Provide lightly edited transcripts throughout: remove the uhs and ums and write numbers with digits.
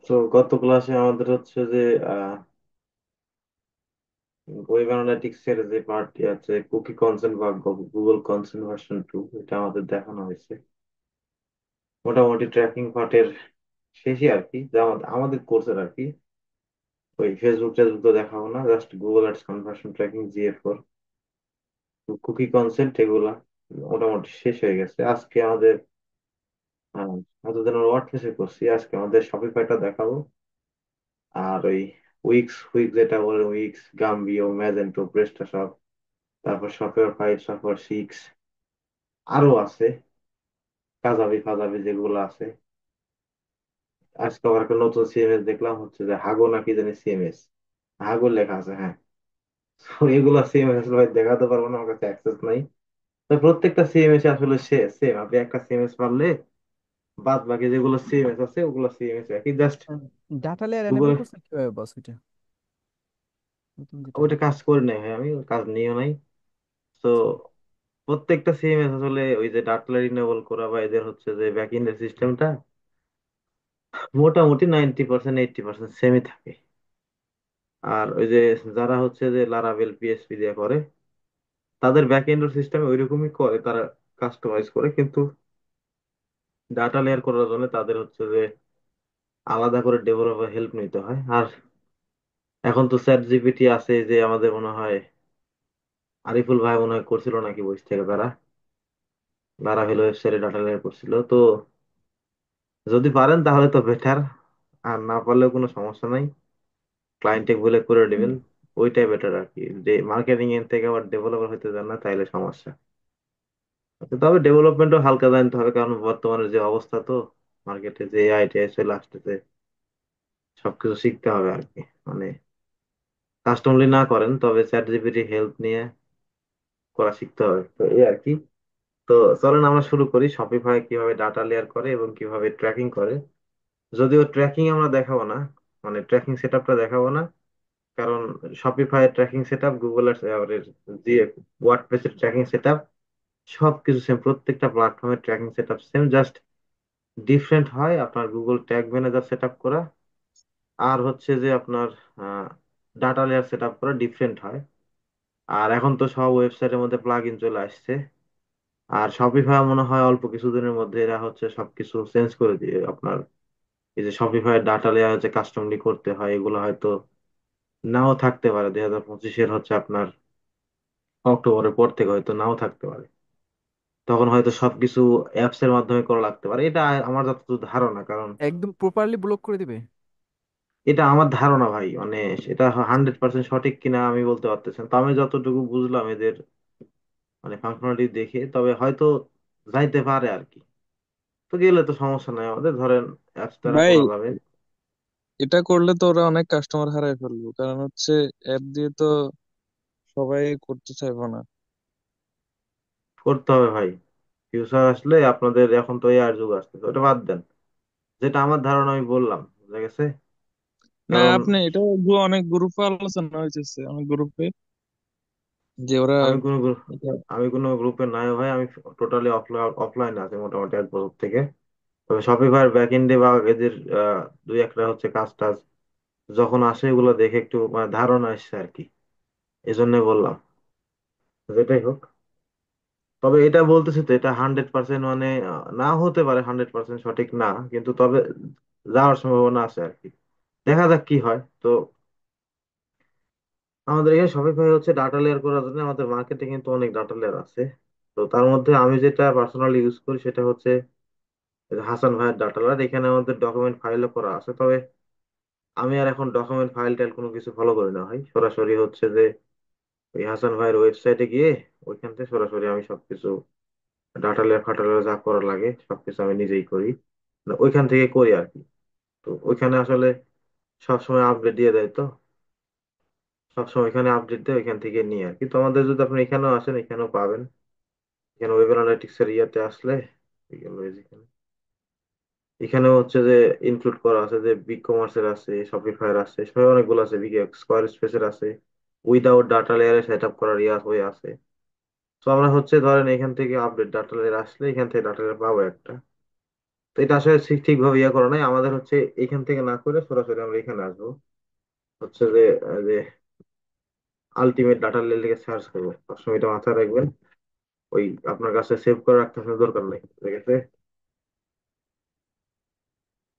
তো গত ক্লাসে আমাদের হচ্ছে যে ওয়েব অ্যানালিটিক্স এর যে পার্টটি আছে কুকি কনসেন্ট বা গুগল কনসেন্ট ভার্সন 2, এটা আমাদের দেখানো হয়েছে। মোটামুটি ট্র্যাকিং পার্টের শেষই আর কি, যা আমাদের কোর্সের আর কি। ওই ফেসবুক টেসবুক তো দেখাবো না, just Google ads conversion tracking GA4, cookie consent এগুলা মোটামুটি শেষ হয়ে গেছে আজকে আমাদের। এতদিন আমরা ওয়ার্ডপ্রেসে করছি, আজকে আমাদের শপিফাইটা দেখাবো। আর ওই উইক্স উইক্স যেটা বলে, উইক্স, গাম্বিও, ম্যাজেন্টো, প্রেস্টাশপ, তারপর শপের 5, শপের 6, আরো আছে কাজাবি ফাজাবি যেগুলো আছে। আজকে আবার একটা নতুন সিএমএস দেখলাম, হচ্ছে যে হাগো নাকি জানি সিএমএস, হাগো লেখা আছে, হ্যাঁ। তো এগুলা সিএমএস ভাই দেখাতে পারবো না, আমার কাছে অ্যাক্সেস নাই। তো প্রত্যেকটা সিএমএস আসলে সেম, আপনি একটা সিএমএস পারলে বাদ বাকি যেগুলো সিএমএস আছে ওগুলো সিএমএস একই, just data layer enable Google. করছেন কিভাবে বস ওইটা নতুন যেটা? ওইটা কাজ করে নাই ভাই, আমি কাজ নিও নাই। তো আচ্ছা। প্রত্যেকটা সিএমএস আসলে ওই যে ডাটা রিনেবল করা বা এদের হচ্ছে যে ব্যাক এন্ডের সিস্টেমটা মোটামুটি 90%, 80% সেমই থাকে। আর ওই যে যারা হচ্ছে যে লারাভেল পিএসপি দিয়ে করে, তাদের ব্যাক এন্ড সিস্টেম ওইরকমই করে, তারা কাস্টমাইজ করে, কিন্তু ডাটা লেয়ার করার জন্য তাদের হচ্ছে যে আলাদা করে ডেভেলপার হেল্প নিতে হয়। আর এখন তো চ্যাট জিপিটি আছে, যে আমাদের মনে হয় আরিফুল ভাই মনে হয় করছিল নাকি বই থেকে, তারা লারাভেল ওয়েবসাইটে ডাটা লেয়ার করছিল। তো যদি পারেন তাহলে তো বেটার, আর না পারলেও কোনো সমস্যা নাই, ক্লায়েন্টে বলে করে দিবেন। ওইটাই বেটার আর কি, যে মার্কেটিং এর থেকে আবার ডেভেলপার হতে যান না, তাইলে সমস্যা। তবে ডেভেলপমেন্টও হালকা জানতে হবে, কারণ বর্তমানে যে অবস্থা, তো মার্কেটে যে এআই টিআই চলে আসতেছে, সবকিছু শিখতে হবে আর কি। মানে কাস্টমলি না করেন, তবে চ্যাট জিপিটি হেল্প নিয়ে করা শিখতে হবে, তো এই আর কি। তো চলেন আমরা শুরু করি, শপিফাই কিভাবে ডাটা লেয়ার করে এবং কিভাবে ট্র্যাকিং করে। যদিও ট্র্যাকিং আমরা দেখাবো না, মানে ট্র্যাকিং সেটআপটা দেখাবো না, কারণ শপিফাই ট্র্যাকিং সেটআপ, গুগল এর যে ওয়ার্ডপ্রেসের ট্র্যাকিং সেটআপ সবকিছু সেম, প্রত্যেকটা প্ল্যাটফর্মের tracking setup same, just different হয় আপনার Google tag manager set up করা, আর হচ্ছে যে আপনার ডাটা লেয়ার সেট আপ করা ডিফারেন্ট হয়। আর এখন তো সব ওয়েবসাইটের মধ্যে প্লাগ ইন চলে আসছে। আর শপিফাই মনে হয় অল্প কিছুদিনের মধ্যে এরা হচ্ছে সবকিছু চেঞ্জ করে দিয়ে আপনার, এই যে শপিফাই ডাটা লেয়ার যে কাস্টমলি করতে হয়, এগুলো হয়তো নাও থাকতে পারে 2025-এর হচ্ছে আপনার অক্টোবরের পর থেকে, হয়তো নাও থাকতে পারে। তখন হয়তো সবকিছু অ্যাপস এর মাধ্যমে করা লাগতে পারে, এটা আমার যতটুকু ধারণা। কারণ একদম প্রপারলি ব্লক করে দিবে? এটা আমার ধারণা ভাই, মানে এটা 100% সঠিক কিনা আমি বলতে পারতেছি না, তো আমি যতটুকু বুঝলাম এদের মানে ফাংশনালিটি দেখে, তবে হয়তো যাইতে পারে আর কি। তো গেলে তো সমস্যা নাই, আমাদের ধরেন অ্যাপস দ্বারা ভাই, করা যাবে। এটা করলে তো ওরা অনেক কাস্টমার হারায় ফেলবো, কারণ হচ্ছে অ্যাপ দিয়ে তো সবাই করতে চাইবো না। করতে হবে ভাই, ফিউচার আসলে আপনাদের, এখন তো এআই যুগ আসতেছে, ওটা বাদ দেন। যেটা আমার ধারণা আমি বললাম, বুঝা গেছে। না, কারণ আপনি এটা অনেক গ্রুপে আলোচনা হয়েছে, অনেক গ্রুপে যে ওরা আমি কোনো গ্রুপ এটা। আমি কোনো গ্রুপে নাই ভাই, আমি টোটালি অফলাইনে আছি মোটামুটি 1 বছর থেকে। তবে শপিফাইয়ের ব্যাক এন্ডে বা এদের দুই একটা হচ্ছে কাজ টাজ যখন আসে, এগুলো দেখে একটু মানে ধারণা আসছে আর কি, এই জন্য বললাম। যেটাই হোক, তবে এটা বলতেছি তো, এটা 100% মানে না হতে পারে, 100% সঠিক না, কিন্তু তবে যাওয়ার সম্ভাবনা আছে আর কি। দেখা যাক কি হয়। তো আমাদের এখানে শপিফাই হচ্ছে ডাটা লেয়ার করার জন্য, আমাদের মার্কেটে কিন্তু অনেক ডাটা লেয়ার আছে। তো তার মধ্যে আমি যেটা পার্সোনালি ইউজ করি সেটা হচ্ছে এই যে হাসান ভাইয়ের ডাটা লেয়ার। এখানে আমাদের ডকুমেন্ট ফাইলও করা আছে, তবে আমি আর এখন ডকুমেন্ট ফাইল টাইল কোনো কিছু ফলো করি না ভাই, সরাসরি হচ্ছে যে ওই হাসান ভাইয়ের ওয়েবসাইটে গিয়ে ওইখান থেকে সরাসরি আমি সবকিছু ডাটা লেয়ার ফাটা লেয়ার যা করা লাগে সবকিছু আমি নিজেই করি, মানে ওইখান থেকে করি আর কি। তো ওইখানে আসলে সবসময় আপডেট দিয়ে দেয়, তো সবসময় এখানে আপডেট দেয়, ওইখান থেকে নিয়ে আর কি। তো আমাদের যদি আপনি এখানেও আসেন, এখানেও পাবেন। এখানে ওয়েব অ্যানালিটিক্স এর ইয়াতে আসলে এগুলো এই যে এখানে হচ্ছে যে ইনক্লুড করা আছে, যে বিগ কমার্সের আছে, শপিফায়ার আছে, সব অনেকগুলো আছে, বিগ স্কোয়ার স্পেসের আছে, উইদাউট ডাটা লেয়ারে সেট আপ করার ইয়া হয়ে আছে। তো আমরা হচ্ছে ধরেন এখান থেকে আপডেট ডাটা লেয়ার আসলে এখান থেকে ডাটা লেয়ার পাবো একটা। তো এটা আসলে ঠিকভাবে ইয়ে করা নাই আমাদের হচ্ছে, এখান থেকে না করে সরাসরি আমরা এখানে আসবো, হচ্ছে যে আলটিমেট ডাটা লিখে সার্চ করবো, সবসময় এটা মাথায় রাখবেন। ওই আপনার কাছে সেভ করে রাখতে হবে দরকার নেই, ঠিক আছে?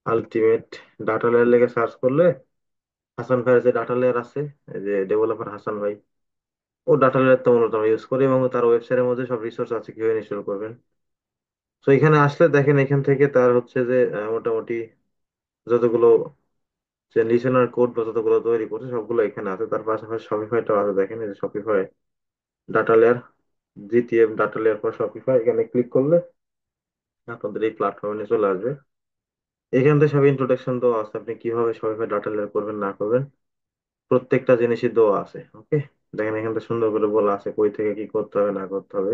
আলটিমেট ডাটা লেয়ার লিখে সার্চ করলে হাসান ভাইয়ের যে ডাটা লেয়ার আছে, এই যে ডেভেলপার হাসান ভাই, ও ডাটা লেয়ার তো মূলত আমরা ইউজ করি, এবং তার ওয়েবসাইটের মধ্যে সব রিসোর্স আছে কিভাবে ইনস্টল করবেন। তো এখানে আসলে দেখেন, এখান থেকে তার হচ্ছে যে মোটামুটি যতগুলো যে লিসেনার কোড বা যতগুলো তৈরি করছে সবগুলো এখানে আছে, তার পাশাপাশি শপিফাইটাও আছে, দেখেন এই যে Shopify data layer, GTM data layer for Shopify, এখানে ক্লিক করলে আপনাদের এই প্ল্যাটফর্মে চলে আসবে। এখান থেকে সব ইন্ট্রোডাকশন দেওয়া আছে, আপনি কিভাবে শপিফাই ডাটা লেয়ার করবেন না করবেন, প্রত্যেকটা জিনিসই দেওয়া আছে। ওকে, দেখেন এখান থেকে সুন্দর করে বলা আছে কই থেকে কি করতে হবে না করতে হবে,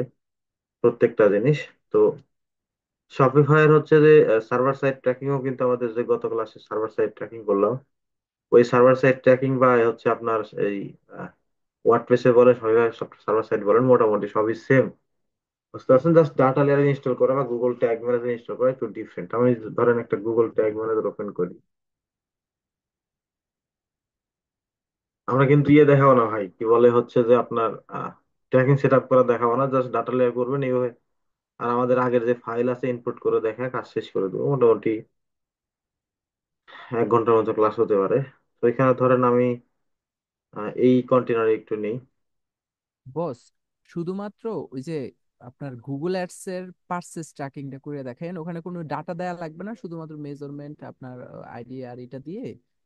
প্রত্যেকটা জিনিস। তো শপিফাইয়ের হচ্ছে যে সার্ভার সাইড ট্র্যাকিং ও কিন্তু আমাদের যে গত ক্লাসে সার্ভার সাইড ট্র্যাকিং করলাম, ওই সার্ভার সাইড ট্র্যাকিং বা হচ্ছে আপনার এই ওয়ার্ডপ্রেসে বলেন, শপিফাই সার্ভার সাইড বলেন, মোটামুটি সবই সেম, বুঝতে পারছেন? জাস্ট ডাটা লেয়ার ইনস্টল করা বা গুগল ট্যাগ ম্যানেজার ইনস্টল করা একটু ডিফারেন্ট। আমি ধরেন একটা গুগল ট্যাগ ম্যানেজার ওপেন করি, আমরা কিন্তু ইয়ে দেখাবো না ভাই, কি বলে হচ্ছে যে আপনার ট্র্যাকিং সেট আপ করা দেখাবো না, জাস্ট ডাটা লেয়ার করবেন এইভাবে। আর আমাদের আগের যে ফাইল আছে ইনপুট করে দেখা কাজ শেষ করে দেবো, মোটামুটি 1 ঘন্টার মতো ক্লাস হতে পারে। তো এখানে ধরেন আমি এই কন্টেনারে একটু নেই। বস, শুধুমাত্র ওই যে আপনার গুগল অ্যাডস এর পারচেজ ট্র্যাকিংটা করে দেখেন, ওখানে কোনো ডাটা দেয়া লাগবে না, শুধুমাত্র মেজারমেন্ট আপনার আইডি আর এটা দিয়ে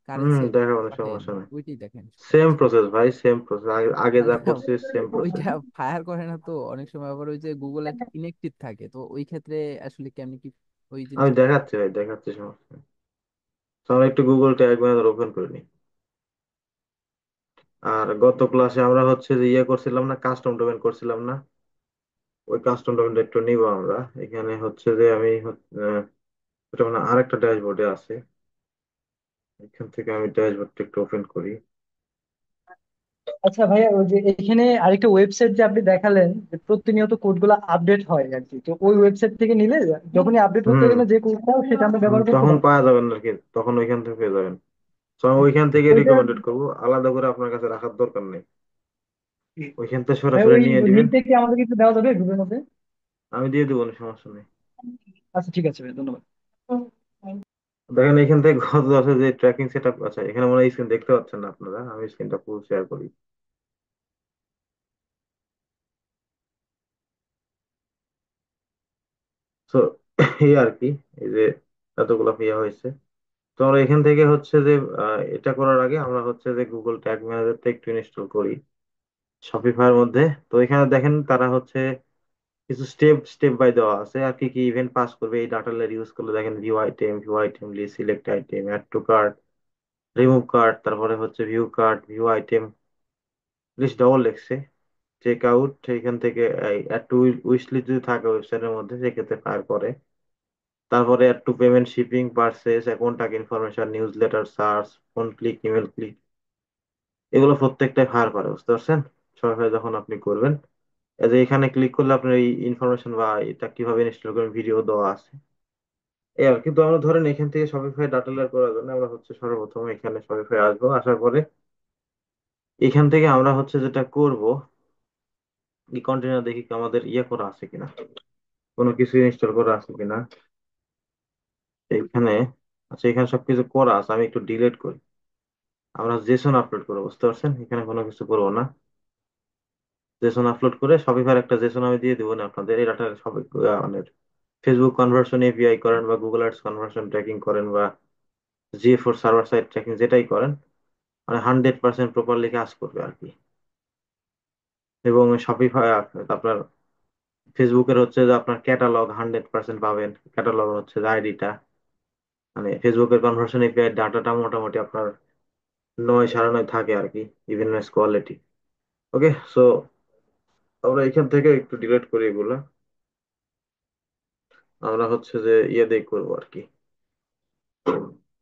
কারেন্সি দেখাবো না, পাঠিয়ে সমস্যা দেন, নেই। ওইটাই দেখেন সেম সবচেয়ে বেশি। প্রসেস ভাই, সেম প্রসেস, আগে আগে যা আচ্ছা, করছি সেম প্রসেস। ওইটা ফায়ার করে না তো? অনেক সময় আবার ওই যে গুগল অ্যাড ইনএক্টিভ থাকে, তো ওই ক্ষেত্রে আসলে কেমনি কি ওই আমি জিনিসটা দেখাচ্ছি ভাই, দেখাচ্ছি, সমস্যা নেই। তো আমরা একটু গুগল ট্যাগ ম্যানেজার ওপেন করে নিই। আর গত ক্লাসে আমরা হচ্ছে যে ইয়ে করছিলাম না, কাস্টম ডোমেন করছিলাম না, ওই কাস্টম ডোমেনটা একটু নিব আমরা। এখানে হচ্ছে যে আমি ওটা মানে আরেকটা ড্যাশবোর্ডে আছে, এখান থেকে আমি ড্যাশবোর্ডটা একটু ওপেন করি। আচ্ছা ভাইয়া, ওই যে এখানে আরেকটা ওয়েবসাইট যে আপনি দেখালেন যে প্রতিনিয়ত কোডগুলো আপডেট হয় আর কি, তো ওই ওয়েবসাইট থেকে নিলে যখনই আপডেট হতে হুম গেলে যে কোডটা সেটা আমরা ব্যবহার করতে তখন পারবো। পাওয়া যাবেন আর কি, তখন ওইখান থেকে পেয়ে যাবেন। তো আমি আচ্ছা, ওইখান থেকে ওইটা রিকমেন্ডেড করবো, আলাদা করে আপনার কাছে রাখার দরকার নেই, ওইখান থেকে ভাই, সরাসরি ওই নিয়ে নিবেন। লিঙ্কটা কি আমাদেরকে একটু দেওয়া যাবে গ্রুপের মধ্যে? আমি দিয়ে দেবো না, সমস্যা নেই। আচ্ছা ঠিক আছে ভাই, ধন্যবাদ। দেখেন এখান থেকে গত আছে যে ট্র্যাকিং সেট আপ আছে, এখানে মনে হয় স্ক্রিন দেখতে পাচ্ছেন না আপনারা, আমি স্ক্রিনটা ফুল শেয়ার করি। তো এই আর কি, এই যে এতগুলো ইয়ে হয়েছে। তো আমরা এখান থেকে হচ্ছে যে এটা করার আগে আমরা হচ্ছে যে গুগল ট্যাগ ম্যানেজারটা একটু ইনস্টল করি শপিফাইয়ের মধ্যে। তো এখানে দেখেন তারা হচ্ছে কিছু স্টেপ স্টেপ বাই দেওয়া আছে, আর কি কি ইভেন্ট পাস করবে এই ডাটা লেয়ার ইউজ করলে। দেখেন view item list, select item, add to cart, remove cart, তারপরে হচ্ছে view cart, view item, list double লেখছে, চেক আউট, এখান থেকে অ্যাড টু উইশ লিস্ট যদি থাকে ওয়েবসাইটের মধ্যে সেক্ষেত্রে ফায়ার করে। তারপরে add to payment, shipping, purchase, contact information, newsletter, search, phone click, email click, এগুলো প্রত্যেকটাই ফায়ার করে, বুঝতে পারছেন? সরাসরি যখন আপনি করবেন, এই যে এখানে ক্লিক করলে আপনার এই ইনফরমেশন বা এটা কিভাবে ইনস্টল করবেন ভিডিও দেওয়া আছে। এই আর, কিন্তু আমরা ধরেন এখান থেকে শপিফাই ডাটা লেয়ার করার জন্য আমরা হচ্ছে সর্বপ্রথম এখানে শপিফাই আসবো, আসার পরে এখান থেকে আমরা হচ্ছে যেটা করব, এই কন্টেনার দেখি কি আমাদের ইয়ে করা আছে কিনা, কোনো কিছু ইনস্টল করা আছে কিনা এইখানে। আচ্ছা, এখানে সবকিছু করা আছে, আমি একটু ডিলিট করি। আমরা জেসন আপলোড করবো, বুঝতে পারছেন? এখানে কোনো কিছু করবো না, জেসন আপলোড করে শপিফাইয়ের একটা জেসন আমি দিয়ে দিব না আপনাদের। এই ডাটা সবাই মানে ফেসবুক কনভার্সন এপিআই করেন বা গুগল অ্যাডস কনভার্সন ট্র্যাকিং করেন বা GA4 সার্ভার সাইড ট্র্যাকিং যেটাই করেন, মানে 100% প্রপারলি কাজ করবে আর কি। এবং শপিফাই আপনার ফেসবুকের হচ্ছে যে আপনার ক্যাটালগ 100% পাবেন, ক্যাটালগ হচ্ছে যে আইডিটা, মানে ফেসবুকের কনভার্সন এপিআই ডাটাটা মোটামুটি আপনার 9 9.5 থাকে আর কি, ইভেননেস কোয়ালিটি। ওকে, সো আমরা এখান থেকে একটু ডিলিট করি এগুলা, আমরা হচ্ছে যে ইয়ে দিয়ে করবো আর কি।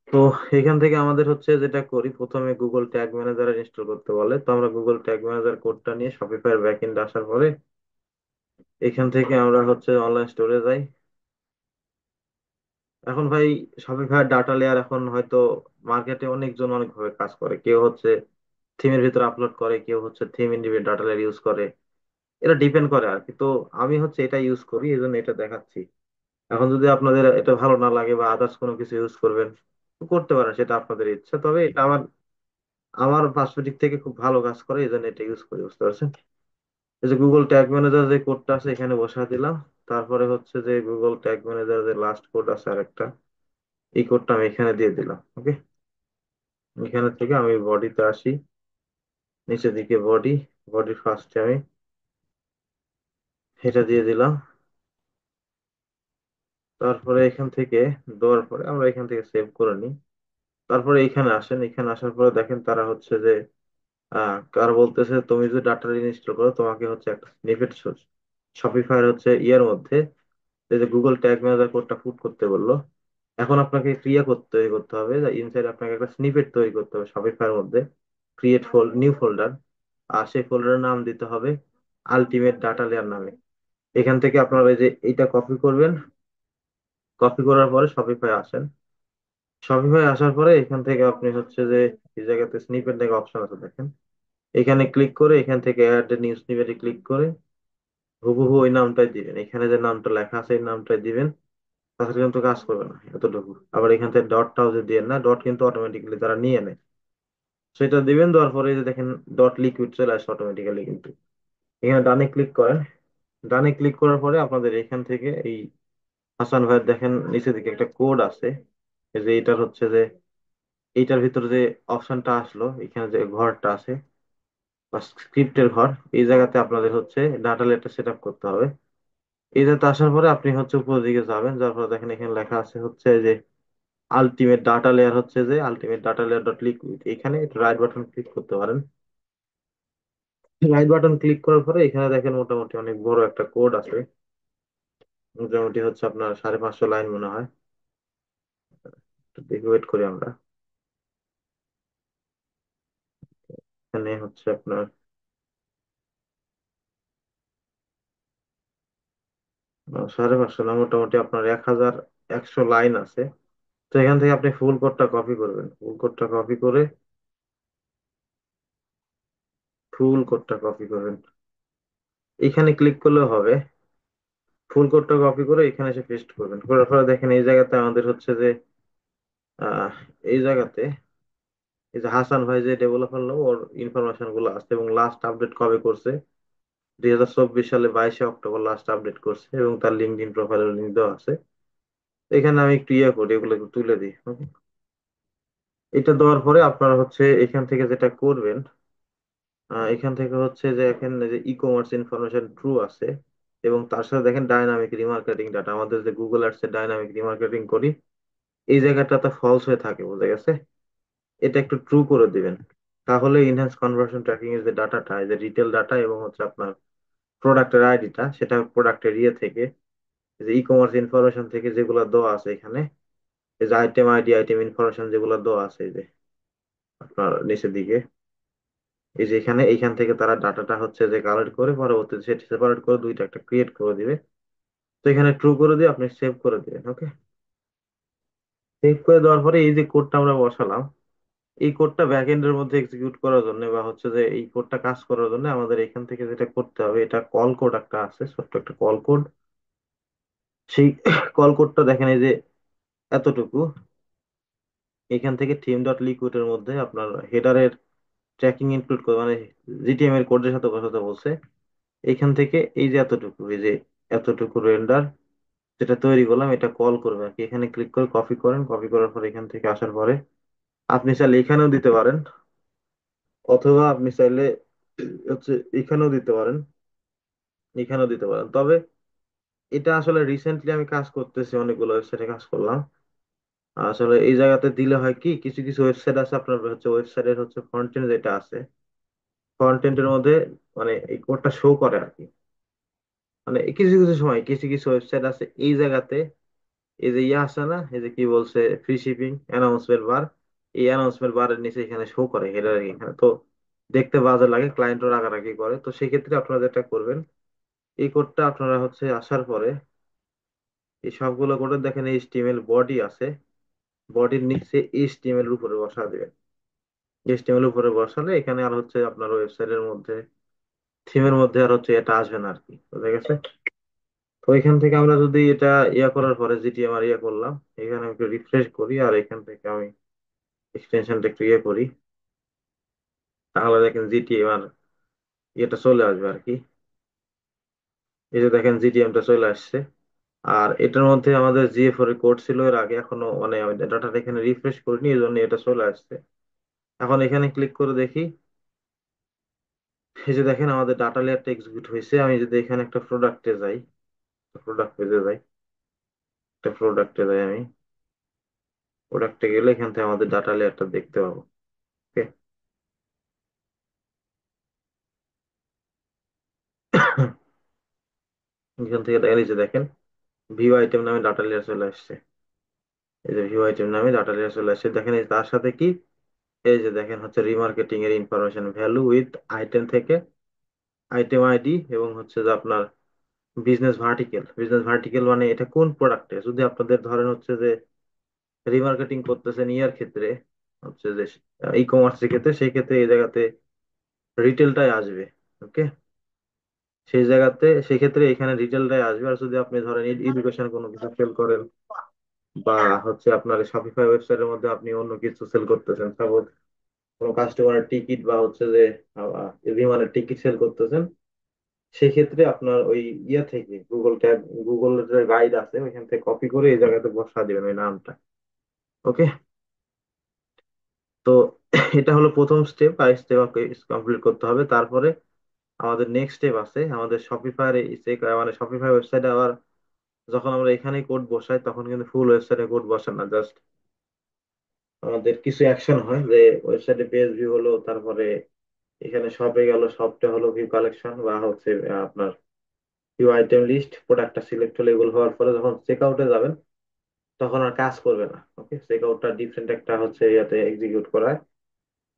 তো এখান থেকে আমাদের হচ্ছে যেটা করি, প্রথমে গুগল ট্যাগ ম্যানেজার ইনস্টল করতে বলে, তো আমরা গুগল ট্যাগ ম্যানেজার কোডটা নিয়ে শপিফাইয়ের ব্যাকএন্ড আসার পরে এখান থেকে আমরা হচ্ছে অনলাইন স্টোরে যাই, এখন ভাই শপিফাই ডাটা লেয়ার এখন হয়তো মার্কেটে অনেকজন অনেকভাবে কাজ করে। কেউ হচ্ছে থিমের ভিতরে আপলোড করে, কেউ হচ্ছে theme independent data layer use করে। এটা ডিপেন্ড করে আর কি। তো আমি হচ্ছে এটা ইউজ করি, এই জন্য এটা দেখাচ্ছি। এখন যদি আপনাদের এটা ভালো না লাগে বা আদার্স কোনো কিছু ইউজ করবেন, তো করতে পারেন, সেটা আপনাদের ইচ্ছা। তবে এটা আমার আমার পার্সপেক্টিভ থেকে খুব ভালো কাজ করে, এই জন্য এটা ইউজ করি, বুঝতে পারছেন? এই যে গুগল ট্যাগ ম্যানেজার যে কোডটা আছে এখানে বসা দিলাম। তারপরে হচ্ছে যে গুগল ট্যাগ ম্যানেজার যে লাস্ট কোড আছে আরেকটা, এই কোডটা আমি এখানে দিয়ে দিলাম। ওকে, এখানে থেকে আমি বডিতে আসি, নিচের দিকে বডি, বডির ফার্স্টে আমি এটা দিয়ে দিলাম। তারপরে এখান থেকে দেওয়ার পরে আমরা এখান থেকে সেভ করে নিই। তারপরে এখানে আসেন, এখানে আসার পরে দেখেন তারা হচ্ছে যে কার বলতেছে তুমি যদি ডাটা ইনস্টল করো তোমাকে হচ্ছে একটা স্নিপেট শপিফায়ার হচ্ছে ইয়ের মধ্যে, এই যে গুগল ট্যাগ ম্যানেজার কোডটা পুট করতে বললো। এখন আপনাকে ক্রিয়া তৈরি করতে হবে, ইনসাইড আপনাকে একটা স্নিপেট তৈরি করতে হবে শপিফায়ার মধ্যে। ক্রিয়েট নিউ ফোল্ডার, আর সেই ফোল্ডারের নাম দিতে হবে আলটিমেট ডাটা লেয়ার নামে। এখান থেকে আপনারা এই যে এইটা কপি করবেন। কপি করার পরে শপিফাই আসেন। শপিফাই আসার পরে এখান থেকে আপনি হচ্ছে যে এই জায়গাতে স্নিপেট দেখে অপশন আছে দেখেন, এখানে ক্লিক করে এখান থেকে অ্যাড নিউ স্নিপেটে ক্লিক করে হুবহু ওই নামটাই দিবেন। এখানে যে নামটা লেখা আছে এই নামটাই দিবেন। তাছাড়া কিন্তু কাজ করবে না এতটুকু। আবার এখান থেকে ডটটাও যে দিবেন না, ডট কিন্তু অটোমেটিক্যালি তারা নিয়ে নেয়। সেটা দিবেন, দেওয়ার পরে এই যে দেখেন ডট লিকুইড চলে আসে অটোমেটিক্যালি কিন্তু। এখানে ডানে ক্লিক করেন। ডানে ক্লিক করার পরে আপনাদের এখান থেকে এই হাসান ভাইয়ের দেখেন নিচের দিকে একটা কোড আছে। এই যে এটার হচ্ছে যে এইটার ভিতরে যে অপশনটা আসলো, এখানে যে ঘরটা আছে বা স্ক্রিপ্টের ঘর, এই জায়গাতে আপনাদের হচ্ছে ডাটা লেয়ারটা সেট আপ করতে হবে। এই জায়গাতে আসার পরে আপনি হচ্ছে উপরের দিকে যাবেন, যার পরে দেখেন এখানে লেখা আছে হচ্ছে যে আলটিমেট ডাটা লেয়ার, হচ্ছে যে ultimate data layer dot liquid. এখানে রাইট বাটন ক্লিক করতে পারেন। রাইট বাটন ক্লিক করার পরে এখানে দেখেন মোটামুটি অনেক বড় একটা কোড আছে। মোটামুটি হচ্ছে আপনার 550 লাইন মনে হয়। একটু দেখে ওয়েট করি আমরা। এখানে হচ্ছে আপনার 550 না, মোটামুটি আপনার 1100 লাইন আছে। তো এখান থেকে আপনি ফুল কোডটা কপি করবেন। ফুল কোডটা কপি করবেন, এখানে ক্লিক করলেও হবে। ফুল কোডটা কপি করে এখানে এসে পেস্ট করবেন। করার পরে দেখেন এই জায়গাতে আমাদের হচ্ছে যে আহ, এই জায়গাতে এই যে হাসান ভাই যে ডেভেলপার লোক, ওর ইনফরমেশন গুলো আছে এবং লাস্ট আপডেট কবে করছে, 2024 সালে 22শে অক্টোবর লাস্ট আপডেট করছে, এবং তার লিঙ্কডইন প্রোফাইলের লিঙ্ক দেওয়া আছে। এখানে আমি একটু ইয়ে করি, এগুলো একটু তুলে দিই। okay? এটা দেওয়ার পরে আপনারা হচ্ছে এখান থেকে যেটা করবেন, এখান থেকে হচ্ছে যে এখানে যে ই কমার্স ইনফরমেশন ট্রু আছে, এবং তার সাথে দেখেন ডাইনামিক রিমার্কেটিং ডাটা, আমাদের যে গুগল অ্যাডস এর ডাইনামিক রিমার্কেটিং করি এই জায়গাটাতে ফলস হয়ে থাকে, বুঝা গেছে? এটা একটু ট্রু করে দিবেন। তাহলে ইনহ্যান্স কনভার্সন ট্র্যাকিং এর যে ডাটাটা, এই যে রিটেল ডাটা এবং হচ্ছে আপনার প্রোডাক্টের আইডিটা, সেটা প্রোডাক্টের ইয়ে থেকে, এই যে ই কমার্স ইনফরমেশন থেকে যেগুলো দেওয়া আছে এখানে, এই যে আইটেম আইডি, আইটেম ইনফরমেশন যেগুলো দেওয়া আছে এই যে আপনার নিচের দিকে, এই যে এখানে এইখান থেকে তারা ডাটাটা হচ্ছে যে কালেক্ট করে পরবর্তীতে সেটা সেপারেট করে দুইটা একটা ক্রিয়েট করে দিবে। তো এখানে ট্রু করে দিয়ে আপনি সেভ করে দিবেন। ওকে, সেভ করে দেওয়ার পরে এই যে কোডটা আমরা বসালাম, এই কোডটা ব্যাক এন্ডের মধ্যে এক্সিকিউট করার জন্য বা হচ্ছে যে এই কোডটা কাজ করার জন্য আমাদের এখান থেকে যেটা করতে হবে, এটা কল কোড একটা আছে, ছোট্ট একটা কল কোড। সেই কল কোডটা দেখেন এই যে এতটুকু। এখান থেকে থিম ডট লিকুইড এর মধ্যে আপনার হেডারের ট্র্যাকিং ইনক্লুড করে, মানে জিটিএম এর কোডের সাথে বসাতে বলছে। এখান থেকে এই যে এতটুকু, এই যে এতটুকু রেন্ডার যেটা তৈরি করলাম, এটা কল করবে আর কি। এখানে ক্লিক করে কপি করেন, কপি করার পর এখান থেকে আসার পরে আপনি চাইলে এখানেও দিতে পারেন, অথবা আপনি চাইলে হচ্ছে এখানেও দিতে পারেন, এখানেও দিতে পারেন। তবে এটা আসলে রিসেন্টলি আমি কাজ করতেছি, অনেকগুলো ওয়েবসাইটে কাজ করলাম। আসলে এই জায়গাতে দিলে হয় কি, কিছু কিছু ওয়েবসাইট আছে আপনার হচ্ছে ওয়েবসাইটের হচ্ছে ফ্রন্ট এন্ড যেটা আছে, ফ্রন্ট এন্ডের মধ্যে মানে এই কোডটা শো করে আর কি। মানে কিছু কিছু সময় কিছু কিছু ওয়েবসাইট আছে এই জায়গাতে, এই যে ইয়ে আসে না, এই যে কি বলছে, ফ্রি শিপিং অ্যানাউন্সমেন্ট বার, এই অ্যানাউন্সমেন্ট বারের নিচে এখানে শো করে হেডার এখানে। তো দেখতে বাজে লাগে, ক্লায়েন্টও রাগারাগি করে। তো সেক্ষেত্রে আপনারা যেটা করবেন, এই কোডটা আপনারা হচ্ছে আসার পরে এই সবগুলো কোডের দেখেন এইচটিএমএল বডি আছে, বডির নিচে এইচটিএমএল এর উপরে বসা দিবেন। এইচটিএমএল এর উপরে বসালে এখানে আর হচ্ছে আপনার ওয়েবসাইটের মধ্যে থিমের মধ্যে আর হচ্ছে এটা আসবে না আর কি, বুঝা গেছে? তো এখান থেকে আমরা যদি এটা ইয়া করার পরে যেটি আমার ইয়া করলাম, এখানে আমি একটু রিফ্রেশ করি আর এখান থেকে আমি এক্সটেনশনটা একটু ইয়ে করি, তাহলে দেখেন জিটি আমার ইয়েটা চলে আসবে আর কি। এই যে দেখেন জিটিএমটা চলে আসছে। আর এটার মধ্যে আমাদের জিএফওর এর কোড ছিল এর আগে, এখনো মানে আমি ডাটাটা এখানে রিফ্রেশ করিনি, এই জন্য এটা চলে আসছে। এখন এখানে ক্লিক করে দেখি, এই যে দেখেন আমাদের ডাটা লেয়ারটা এক্সিকিউট হয়েছে। আমি যদি এখানে একটা প্রোডাক্টে যাই, প্রোডাক্ট পেজে যাই, একটা প্রোডাক্টে যাই, আমি প্রোডাক্টে গেলে এখান থেকে আমাদের ডাটা লেয়ারটা দেখতে পাবো। ওকে, এখান থেকে দেখেন, এই যে দেখেন ভিউ আইটেম নামে ডাটা লেয়ার চলে আসছে। এই যে ভিউ আইটেম নামে ডাটা লেয়ার চলে আসছে, দেখেন এই তার সাথে কি, এই যে দেখেন হচ্ছে রিমার্কেটিং এর ইনফরমেশন ভ্যালু উইথ আইটেম থেকে আইটেম আইডি, এবং হচ্ছে যে আপনার বিজনেস ভার্টিকেল। বিজনেস ভার্টিকেল মানে এটা কোন প্রোডাক্টে, যদি আপনাদের ধরেন হচ্ছে যে রিমার্কেটিং করতেছেন ইয়ার ক্ষেত্রে, হচ্ছে যে ই কমার্সের ক্ষেত্রে, সেই ক্ষেত্রে এই জায়গাতে রিটেলটাই আসবে। ওকে, সেই জায়গাতে সেই ক্ষেত্রে এখানে রিটেলটাই আসবে। আর যদি আপনি ধরেন এডুকেশন কোনো কিছু সেল করেন, বা হচ্ছে আপনার শপিফাই ওয়েবসাইটের মধ্যে আপনি অন্য কিছু সেল করতেছেন, সাপোজ কোনো কাস্টমারের টিকিট বা হচ্ছে যে বিমানের টিকিট সেল করতেছেন, সেক্ষেত্রে আপনার ওই ইয়া থেকে গুগল ট্যাগ, গুগলের যে গাইড আছে ওইখান থেকে কপি করে এই জায়গাতে বসা দিবেন ওই নামটা। ওকে, তো এটা হলো প্রথম স্টেপ, আর স্টেপ কমপ্লিট করতে হবে। তারপরে আমাদের নেক্সট স্টেপ আছে, আমাদের শপিফাই মানে শপিফাই ওয়েবসাইটে আবার যখন আমরা এখানে কোড বসাই তখন কিন্তু ফুল ওয়েবসাইটে কোড বসান না, জাস্ট আমাদের কিছু অ্যাকশন হয় যে ওয়েবসাইটে পেজ ভিউ হলো, তারপরে এখানে শপে গেল, শপটা হলো ভিউ কালেকশন, বা হচ্ছে আপনার ভিউ আইটেম লিস্ট, প্রোডাক্টটা সিলেক্ট হলে এগুলো হওয়ার পরে যখন চেক আউটে যাবেন তখন আর কাজ করবে না। ওকে, চেক আউটটা ডিফারেন্ট একটা হচ্ছে ইয়াতে এক্সিকিউট করায়,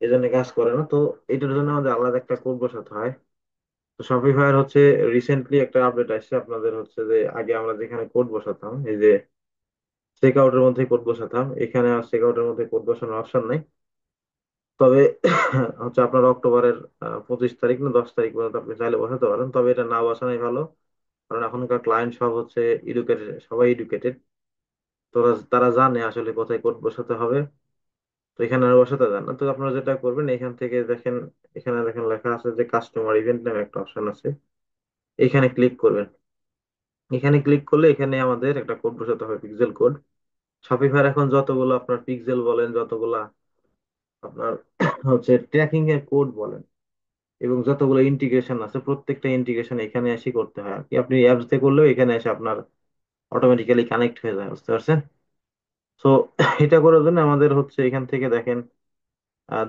এই জন্য কাজ করে না। তো এটার জন্য আমাদের আলাদা একটা কোড বসাতে হয়। তো শপিফায়ার হচ্ছে রিসেন্টলি একটা আপডেট আসছে, আপনাদের হচ্ছে যে আগে আমরা যেখানে কোড বসাতাম, এই যে চেক আউটের মধ্যে কোড বসাতাম, এখানে আর চেক আউটের মধ্যে কোড বসানোর অপশন নাই। তবে হচ্ছে আপনার অক্টোবরের 25 তারিখ না 10 তারিখ পর্যন্ত আপনি চাইলে বসাতে পারেন, তবে এটা না বসানোই ভালো। কারণ এখনকার ক্লায়েন্ট সব হচ্ছে এডুকেটেড, সবাই এডুকেটেড, তোরা তারা জানে আসলে কোথায় কোড বসাতে হবে। তো এখানে আর বসাতে যান না। তো আপনারা যেটা করবেন, এখান থেকে দেখেন, এখানে দেখেন লেখা আছে যে কাস্টমার ইভেন্ট নামে একটা অপশন আছে, এখানে ক্লিক করবেন। এখানে ক্লিক করলে এখানে আমাদের একটা কোড বসাতে হবে, পিক্সেল কোড। শপিফাই এখন যতগুলো আপনার পিক্সেল বলেন, যতগুলা আপনার হচ্ছে ট্র্যাকিং এর কোড বলেন, এবং যতগুলো ইন্টিগ্রেশন আছে প্রত্যেকটা ইন্টিগ্রেশন এখানে এসে করতে হয় আর কি। আপনি অ্যাপস দিয়ে করলেও এখানে এসে আপনার অটোমেটিক্যালি কানেক্ট হয়ে যায়, বুঝতে পারছেন? তো এটা করার জন্য আমাদের হচ্ছে এখান থেকে দেখেন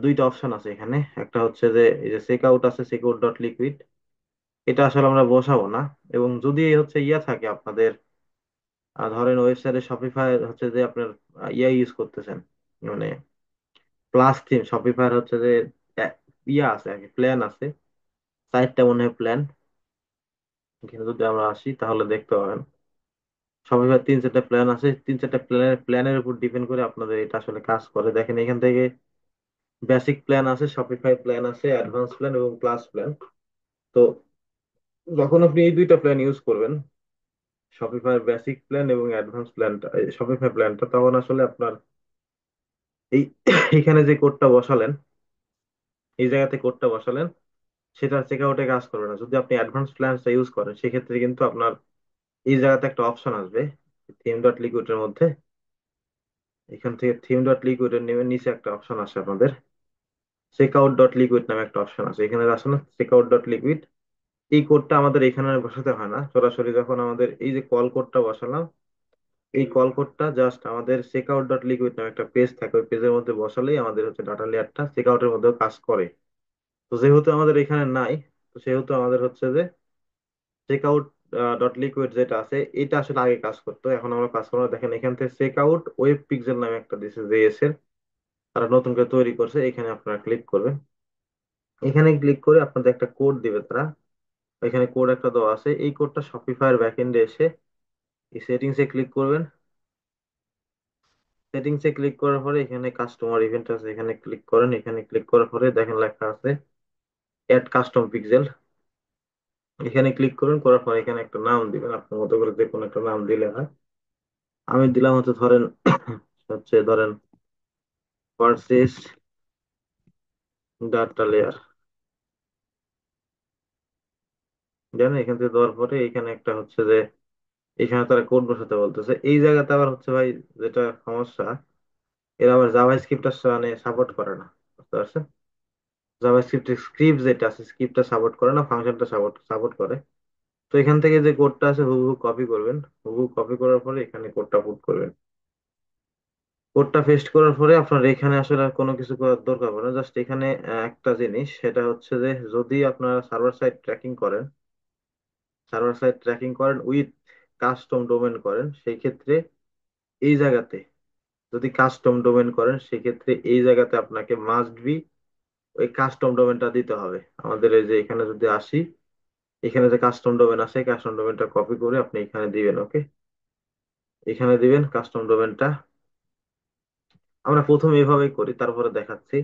দুইটা অপশন আছে এখানে। একটা হচ্ছে যে এই যে চেক আউট আছে, চেক আউট ডট লিকুইড, এটা আসলে আমরা বসাবো না। এবং যদি হচ্ছে ইয়া থাকে আপনাদের, ধরেন ওয়েবসাইটে শপিফাই হচ্ছে যে আপনার ইয়া ইউজ করতেছেন, মানে প্লাস থিম, শপিফাই হচ্ছে যে আহ, ইয়া আছে আর কি, প্ল্যান আছে, সাইটটা মনে হয় প্ল্যান। এখানে যদি আমরা আসি তাহলে দেখতে পাবেন শপিফাই 3-4টা প্ল্যান আছে, 3-4টা প্ল্যানের উপর ডিপেন্ড করে আপনাদের এটা আসলে কাজ করে। দেখেন এখান থেকে বেসিক প্ল্যান আছে, শপিফাই প্ল্যান আছে, অ্যাডভান্স প্ল্যান এবং প্লাস প্ল্যান। তো যখন আপনি এই দুইটা প্ল্যান ইউজ করবেন, শপিফাই বেসিক প্ল্যান এবং অ্যাডভান্স প্ল্যানটা, শপিফাই প্ল্যানটা, তখন আসলে আপনার এই এখানে যে কোডটা বসালেন, এই জায়গাতে কোডটা বসালেন, সেটা চেক আউটে কাজ করবে না। যদি আপনি অ্যাডভান্স প্ল্যানটা ইউজ করেন সেক্ষেত্রে কিন্তু আপনার এই জায়গাতে একটা অপশন আসবে থিম ডট লিকুইড এর মধ্যে, এখান থেকে থিম ডট লিকুইড এর নেমে নিচে একটা অপশন আসে আপনাদের চেক আউট ডট লিকুইড নামে একটা অপশন আছে, এখানে আসলে চেক আউট ডট লিকুইড। এই কোডটা আমাদের এখানে আর বসাতে হয় না, সরাসরি যখন আমাদের এই যে কল কোডটা বসালাম, এই কল কোডটা জাস্ট আমাদের চেক আউট ডট লিকুইড নামে একটা পেজ থাকে, ওই পেজের মধ্যে বসালেই আমাদের হচ্ছে ডাটা লেয়ারটা চেক আউটের মধ্যেও কাজ করে। তো যেহেতু আমাদের এখানে নাই, তো সেহেতু আমাদের হচ্ছে যে চেক আউট ডট লিকুইড যেটা আছে এটা আসলে আগে কাজ করতো, এখন আমরা কাজ করবো না। দেখেন এখান থেকে চেক আউট ওয়েব পিক্সেল নামে একটা দিছে জেএস এর, তারা নতুন করে তৈরি করছে, এখানে আপনারা ক্লিক করবেন। এখানে ক্লিক করে আপনাদের একটা কোড দিবে তারা, এখানে কোড একটা দেওয়া আছে, এই কোডটা শপিফাইয়ের ব্যাকএন্ডে এসে এই সেটিংসে ক্লিক করবেন। সেটিংসে ক্লিক করার পরে এখানে কাস্টমার ইভেন্ট আছে, এখানে ক্লিক করেন। এখানে ক্লিক করার পরে দেখেন লেখা আছে অ্যাড কাস্টম পিক্সেল। এখানে ক্লিক করুন, করার পর এখানে একটা নাম দিবেন, আপনার মতো করে যে কোনো একটা নাম দিলে হয়। আমি দিলাম হচ্ছে ধরেন ধরেন পারচেজ ডাটা লেয়ার। জানেন, এখান থেকে দেওয়ার পরে এখানে একটা হচ্ছে যে এখানে তারা কোড বসাতে বলতেছে। এই জায়গাতে আবার হচ্ছে ভাই যেটা সমস্যা, এরা আবার জাভাস্ক্রিপ্ট মানে সাপোর্ট করে না, বুঝতে পারছেন? জাভাস্ক্রিপ্ট স্ক্রিপ্ট যেটা আছে স্ক্রিপ্টটা সাপোর্ট করে না, ফাংশনটা সাপোর্ট সাপোর্ট করে। তো এখান থেকে যে কোডটা আছে হুবহু কপি করবেন। হুবহু কপি করার পরে এখানে কোডটা পুট করবেন। কোডটা পেস্ট করার পরে আপনার এখানে আসলে আর কোনো কিছু করার দরকার পড়ে না। জাস্ট এখানে একটা জিনিস, সেটা হচ্ছে যে যদি আপনারা সার্ভার সাইড ট্র্যাকিং করেন উইথ কাস্টম ডোমেন করেন, সেই ক্ষেত্রে এই জায়গাতে যদি কাস্টম ডোমেন করেন সেক্ষেত্রে এই জায়গাতে আপনাকে মাস্ট বি ওই কাস্টম ডোমেনটা দিতে হবে। আমাদের এই যে এখানে যদি আসি, এখানে যে কাস্টম ডোমেন আছে কাস্টম ডোমেনটা কপি করে আপনি এখানে দিবেন। ওকে, এখানে দিবেন কাস্টম ডোমেনটা। আমরা প্রথমে এভাবেই করি, তারপরে দেখাচ্ছি।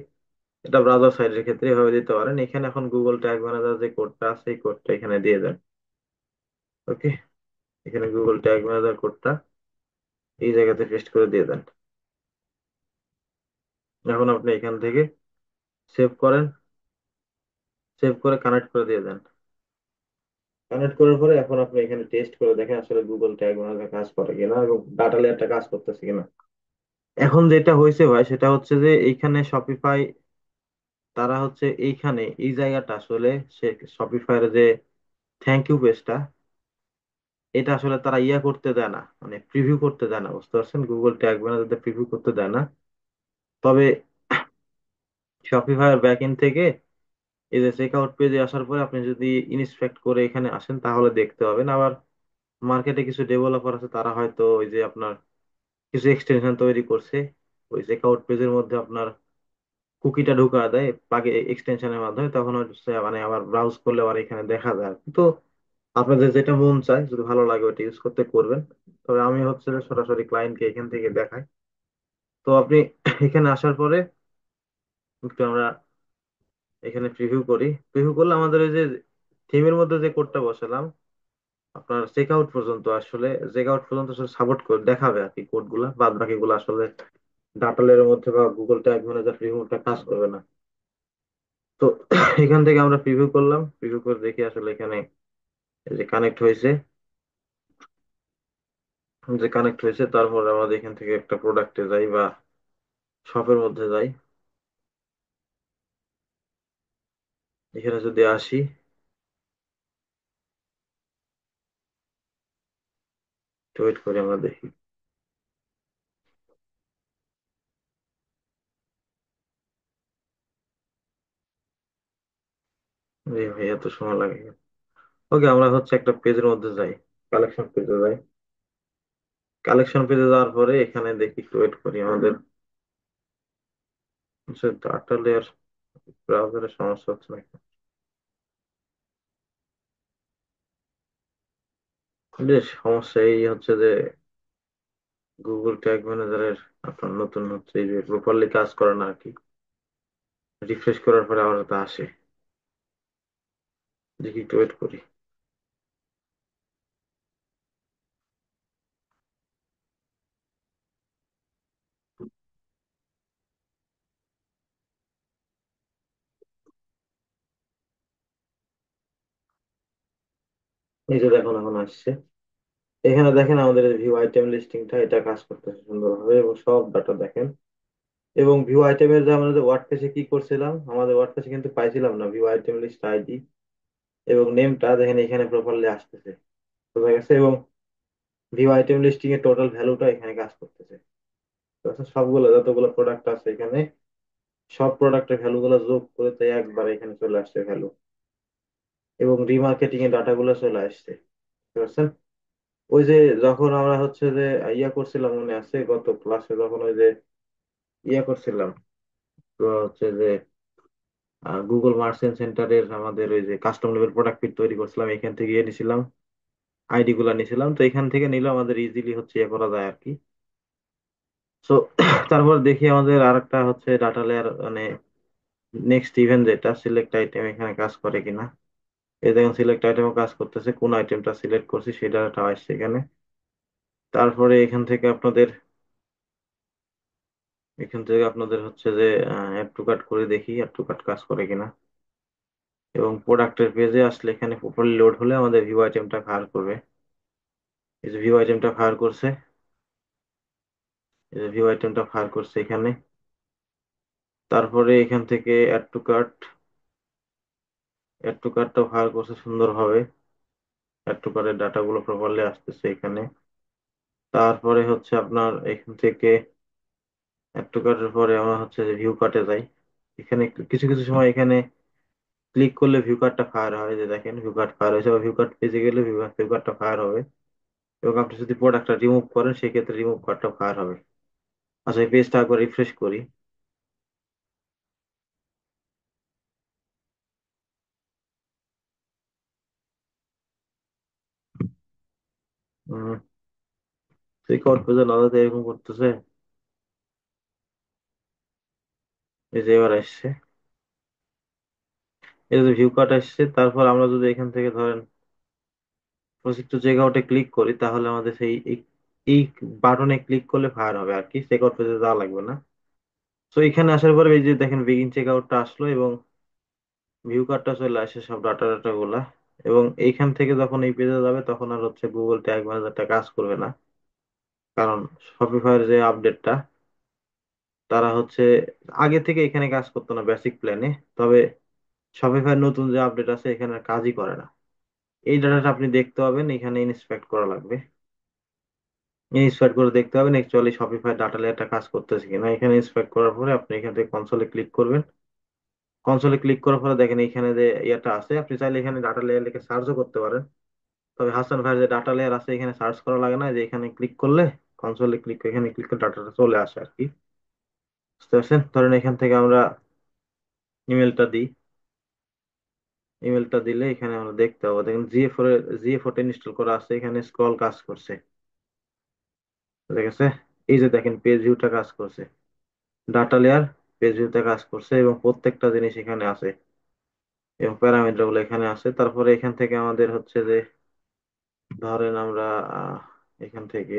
এটা ব্রাউজার সাইডের ক্ষেত্রে এভাবে দিতে পারেন। এখানে এখন গুগল ট্যাগ ম্যানেজার যে কোডটা আছে এই কোডটা এখানে দিয়ে দেন। ওকে, এখানে গুগল ট্যাগ ম্যানেজার কোডটা এই জায়গাতে পেস্ট করে দিয়ে দেন। এখন আপনি এখান থেকে সেভ করেন, সেভ করে কানেক্ট করে দিয়ে দেন। কানেক্ট করার পরে এখন আপনি এখানে টেস্ট করে দেখেন আসলে গুগল ট্যাগ ম্যানেজার কাজ করে কিনা এবং ডাটা লেয়ারটা কাজ করতেছে কিনা। এখন যেটা হয়েছে ভাই সেটা হচ্ছে যে এইখানে শপিফাই তারা হচ্ছে এইখানে এই জায়গাটা আসলে সে শপিফাইয়ের যে থ্যাংক ইউ পেজটা, এটা আসলে তারা ইয়া করতে দেয় না, মানে প্রিভিউ করতে দেয় না, বুঝতে পারছেন? গুগল ট্যাগ ম্যানেজার প্রিভিউ করতে দেয় না। তবে শপিফাইয়ের ব্যাক এন্ড থেকে এই যে চেক আউট পেজে আসার পরে আপনি যদি ইনস্পেক্ট করে এখানে আসেন তাহলে দেখতে পাবেন। আবার মার্কেটে কিছু ডেভেলপার আছে, তারা হয়তো ওই যে আপনার কিছু এক্সটেনশন তৈরি করছে ওই চেক আউট পেজের মধ্যে আপনার কুকিটা ঢুকা দেয় প্লাগ এক্সটেনশনের মাধ্যমে, তখন হচ্ছে মানে আবার ব্রাউজ করলে আবার এখানে দেখা যায়। তো আপনাদের যেটা মন চায় যদি ভালো লাগে ওটা ইউজ করতে করবেন। তবে আমি হচ্ছে যে সরাসরি ক্লায়েন্টকে এখান থেকে দেখাই। তো আপনি এখানে আসার পরে একটু আমরা এখানে প্রিভিউ করি। প্রিভিউ করলে আমাদের এই যে থিমের মধ্যে যে কোডটা বসালাম আপনার চেক আউট পর্যন্ত, আসলে চেক আউট পর্যন্ত সাপোর্ট করে দেখাবে আর কি কোড গুলা, বাদ বাকি গুলো আসলে ডাটা লেয়ারের মধ্যে বা গুগল ট্যাগ ম্যানেজার প্রিভিউটা কাজ করবে না। তো এখান থেকে আমরা প্রিভিউ করলাম, প্রিভিউ করে দেখি আসলে এখানে এই যে কানেক্ট হয়েছে। যে কানেক্ট হয়েছে তারপর আমাদের এখান থেকে একটা প্রোডাক্টে যাই বা শপের মধ্যে যাই। এখানে যদি আসি, ওয়েট করে আমরা দেখি। এই ভাই এত সময় লাগে। ওকে, আমরা হচ্ছে একটা পেজের মধ্যে যাই, কালেকশন পেজে যাই। কালেকশন পেজে যাওয়ার পরে এখানে দেখি, একটু ওয়েট করি। আমাদের ডাটা লেয়ার ব্রাউজারের সমস্যা হচ্ছে নাকি। বেশ সমস্যা এই হচ্ছে যে গুগল ট্যাগ ম্যানেজারের আপনার নতুন হচ্ছে এই যে প্রপারলি কাজ করে না আর কি। রিফ্রেশ করার পরে আবার তা আসে। দেখি, একটু ওয়েট করি। এই যে দেখুন এখন আসছে। এখানে দেখেন আমাদের ভিউ আইটেম লিস্টিংটা এটা কাজ করতেছে সুন্দরভাবে এবং সব ডাটা দেখেন। এবং ভিউ আইটেমের যে আমরা যে ওয়ার্ড পেজে কি করছিলাম, আমাদের ওয়ার্ড পেজে কিন্তু পাইছিলাম না ভিউ আইটেম লিস্ট আইডি এবং নেমটা, দেখেন এখানে প্রপারলি আসতেছে, বোঝা গেছে? এবং ভিউ আইটেম লিস্টিং এর টোটাল ভ্যালুটা এখানে কাজ করতেছে। তো আচ্ছা, সবগুলো যতগুলো প্রোডাক্ট আছে এখানে সব প্রোডাক্টের ভ্যালু গুলো যোগ করে তাই একবার এখানে চলে আসছে ভ্যালু, এবং রিমার্কেটিং এর ডাটা গুলো চলে আসছে, বুঝতে পারছেন? ওই যে যখন আমরা হচ্ছে যে ইয়া করছিলাম, মনে আছে গত ক্লাসে যখন ওই যে ইয়া করছিলাম, তো হচ্ছে যে গুগল মার্চেন্ট সেন্টারের আমাদের ওই যে কাস্টম লেভেল প্রোডাক্ট ফিট তৈরি করছিলাম, এখান থেকে নিয়েছিলাম আইডি গুলা নিয়েছিলাম, তো এখান থেকে নিলে আমাদের ইজিলি হচ্ছে ইয়ে করা যায় আর কি। তো তারপর দেখি আমাদের আরেকটা হচ্ছে ডাটা লেয়ার, মানে নেক্সট ইভেন্ট যেটা সিলেক্ট আইটেম, এখানে কাজ করে কিনা। এই দেখেন সিলেক্ট আইটেমও কাজ করতেছে, কোন আইটেমটা সিলেক্ট করছি সেই ডাটাটা আসছে এখানে। তারপরে এখান থেকে আপনাদের হচ্ছে যে অ্যাড টু কার্ট করে দেখি অ্যাড টু কার্ট কাজ করে কিনা। এবং প্রোডাক্টের পেজে আসলে এখানে প্রপারলি লোড হলে আমাদের ভিউ আইটেমটা ফায়ার করবে। এই যে ভিউ আইটেমটা ফায়ার করছে, এই যে ভিউ আইটেমটা ফায়ার করছে এখানে। তারপরে এখান থেকে অ্যাড টু কার্টটাও ফায়ার করছে সুন্দরভাবে। অ্যাড টু কার্টের ডাটাগুলো প্রপারলি আসতেছে এখানে। তারপরে হচ্ছে আপনার এখান থেকে অ্যাড টু কার্টের পরে আমরা হচ্ছে যে ভিউ কার্টে যাই। এখানে কিছু কিছু সময় এখানে ক্লিক করলে ভিউ কার্টটা ফায়ার হয়, যে দেখেন ভিউ কার্ট ফায়ার হয়েছে, বা ভিউ কার্ট পেজে গেলে ভিউ কার্টটা ফায়ার হবে। এবং আপনি যদি প্রোডাক্টটা রিমুভ করেন সেক্ষেত্রে রিমুভ কার্টটা ফায়ার হবে। আচ্ছা, এই পেজটা একবার রিফ্রেশ করি। চেকআউট পেজে না যাতে এরকম করতেছে। এই যে এবার আসছে, এই যে ভিউ কার্ট আসছে। তারপর আমরা যদি এখান থেকে ধরেন প্রসিড টু চেক আউটে ক্লিক করি, তাহলে আমাদের এই বাটনে ক্লিক করলে ফায়ার হবে আর কি, চেক আউট পেজে যাওয়া লাগবে না। তো এখানে আসার পরে এই যে দেখেন বিগিন চেক আউটটা আসলো এবং ভিউ কার্ডটা চলে আসে সব ডাটা গুলা। এবং এইখান থেকে যখন এই পেজে যাবে তখন আর হচ্ছে গুগল ট্যাগ ম্যানেজারটা কাজ করবে না, কারণ শপিফাইয়ের যে আপডেটটা, তারা হচ্ছে আগে থেকে এখানে কাজ করতো না বেসিক প্ল্যানে। তবে শপিফাইয়ের নতুন যে আপডেট আছে এখানে আর কাজই করে না। এই ডাটাটা আপনি দেখতে পাবেন, এখানে ইন্সপেক্ট করা লাগবে। ইন্সপেক্ট করে দেখতে হবে অ্যাকচুয়ালি শপিফাই ডাটা লেয়ারটা কাজ করতেছে কিনা। এখানে ইন্সপেক্ট করার পরে আপনি এখান থেকে কনসোলে ক্লিক করবেন। কনসোলে ক্লিক করার পরে দেখেন এখানে যে ইয়েটা আছে, আপনি চাইলে এখানে ডাটা লেয়ার লিখে সার্চও করতে পারেন। তবে হাসান ভাইয়ের যে ডাটা লেয়ার আছে এখানে সার্চ করা লাগে না, যে এখানে ক্লিক করলে কনসোলে এখানে ক্লিক করে ডাটাটা চলে আসে আর কি। বুঝতে পারছেন? ধরেন এখান থেকে আমরা ইমেলটা দিই। ইমেলটা দিলে এখানে আমরা দেখতে পাবো, দেখেন জিএফ4 ইনস্টল করা আছে, এখানে স্ক্রল কাজ করছে। ঠিক আছে? এই যে দেখেন পেজ ভিউটা কাজ করছে, ডাটা লেয়ার পেজ ভিউতে কাজ করছে, এবং প্রত্যেকটা জিনিস এখানে আছে এবং প্যারামিটার গুলো এখানে আছে। তারপরে এখান থেকে আমাদের হচ্ছে যে ধরেন আমরা এখান থেকে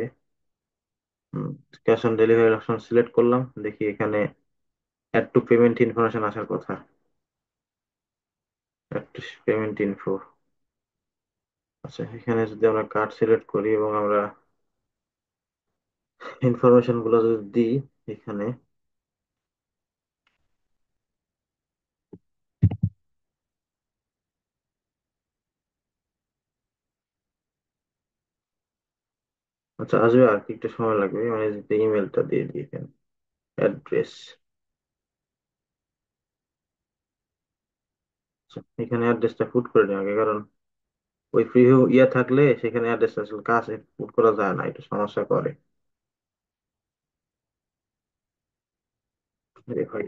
cash on delivery option select করলাম, দেখি এখানে অ্যাড টু পেমেন্ট ইনফরমেশন আসার কথা। Add to payment info. আচ্ছা, এখানে যদি আমরা কার্ড সিলেক্ট করি এবং আমরা ইনফরমেশন গুলো যদি দিই এখানে। আচ্ছা, আসবে আর কি একটু সময় লাগবে, মানে যদি ইমেলটা দিয়ে দিই এখানে, অ্যাড্রেস। এখানে অ্যাড্রেসটা পুট করে নিই আগে, কারণ ওই প্রিভিউ ইয়ে থাকলে সেখানে অ্যাড্রেসটা আসলে কাছে পুট করা যায় না, একটু সমস্যা করে। আরে ভাই,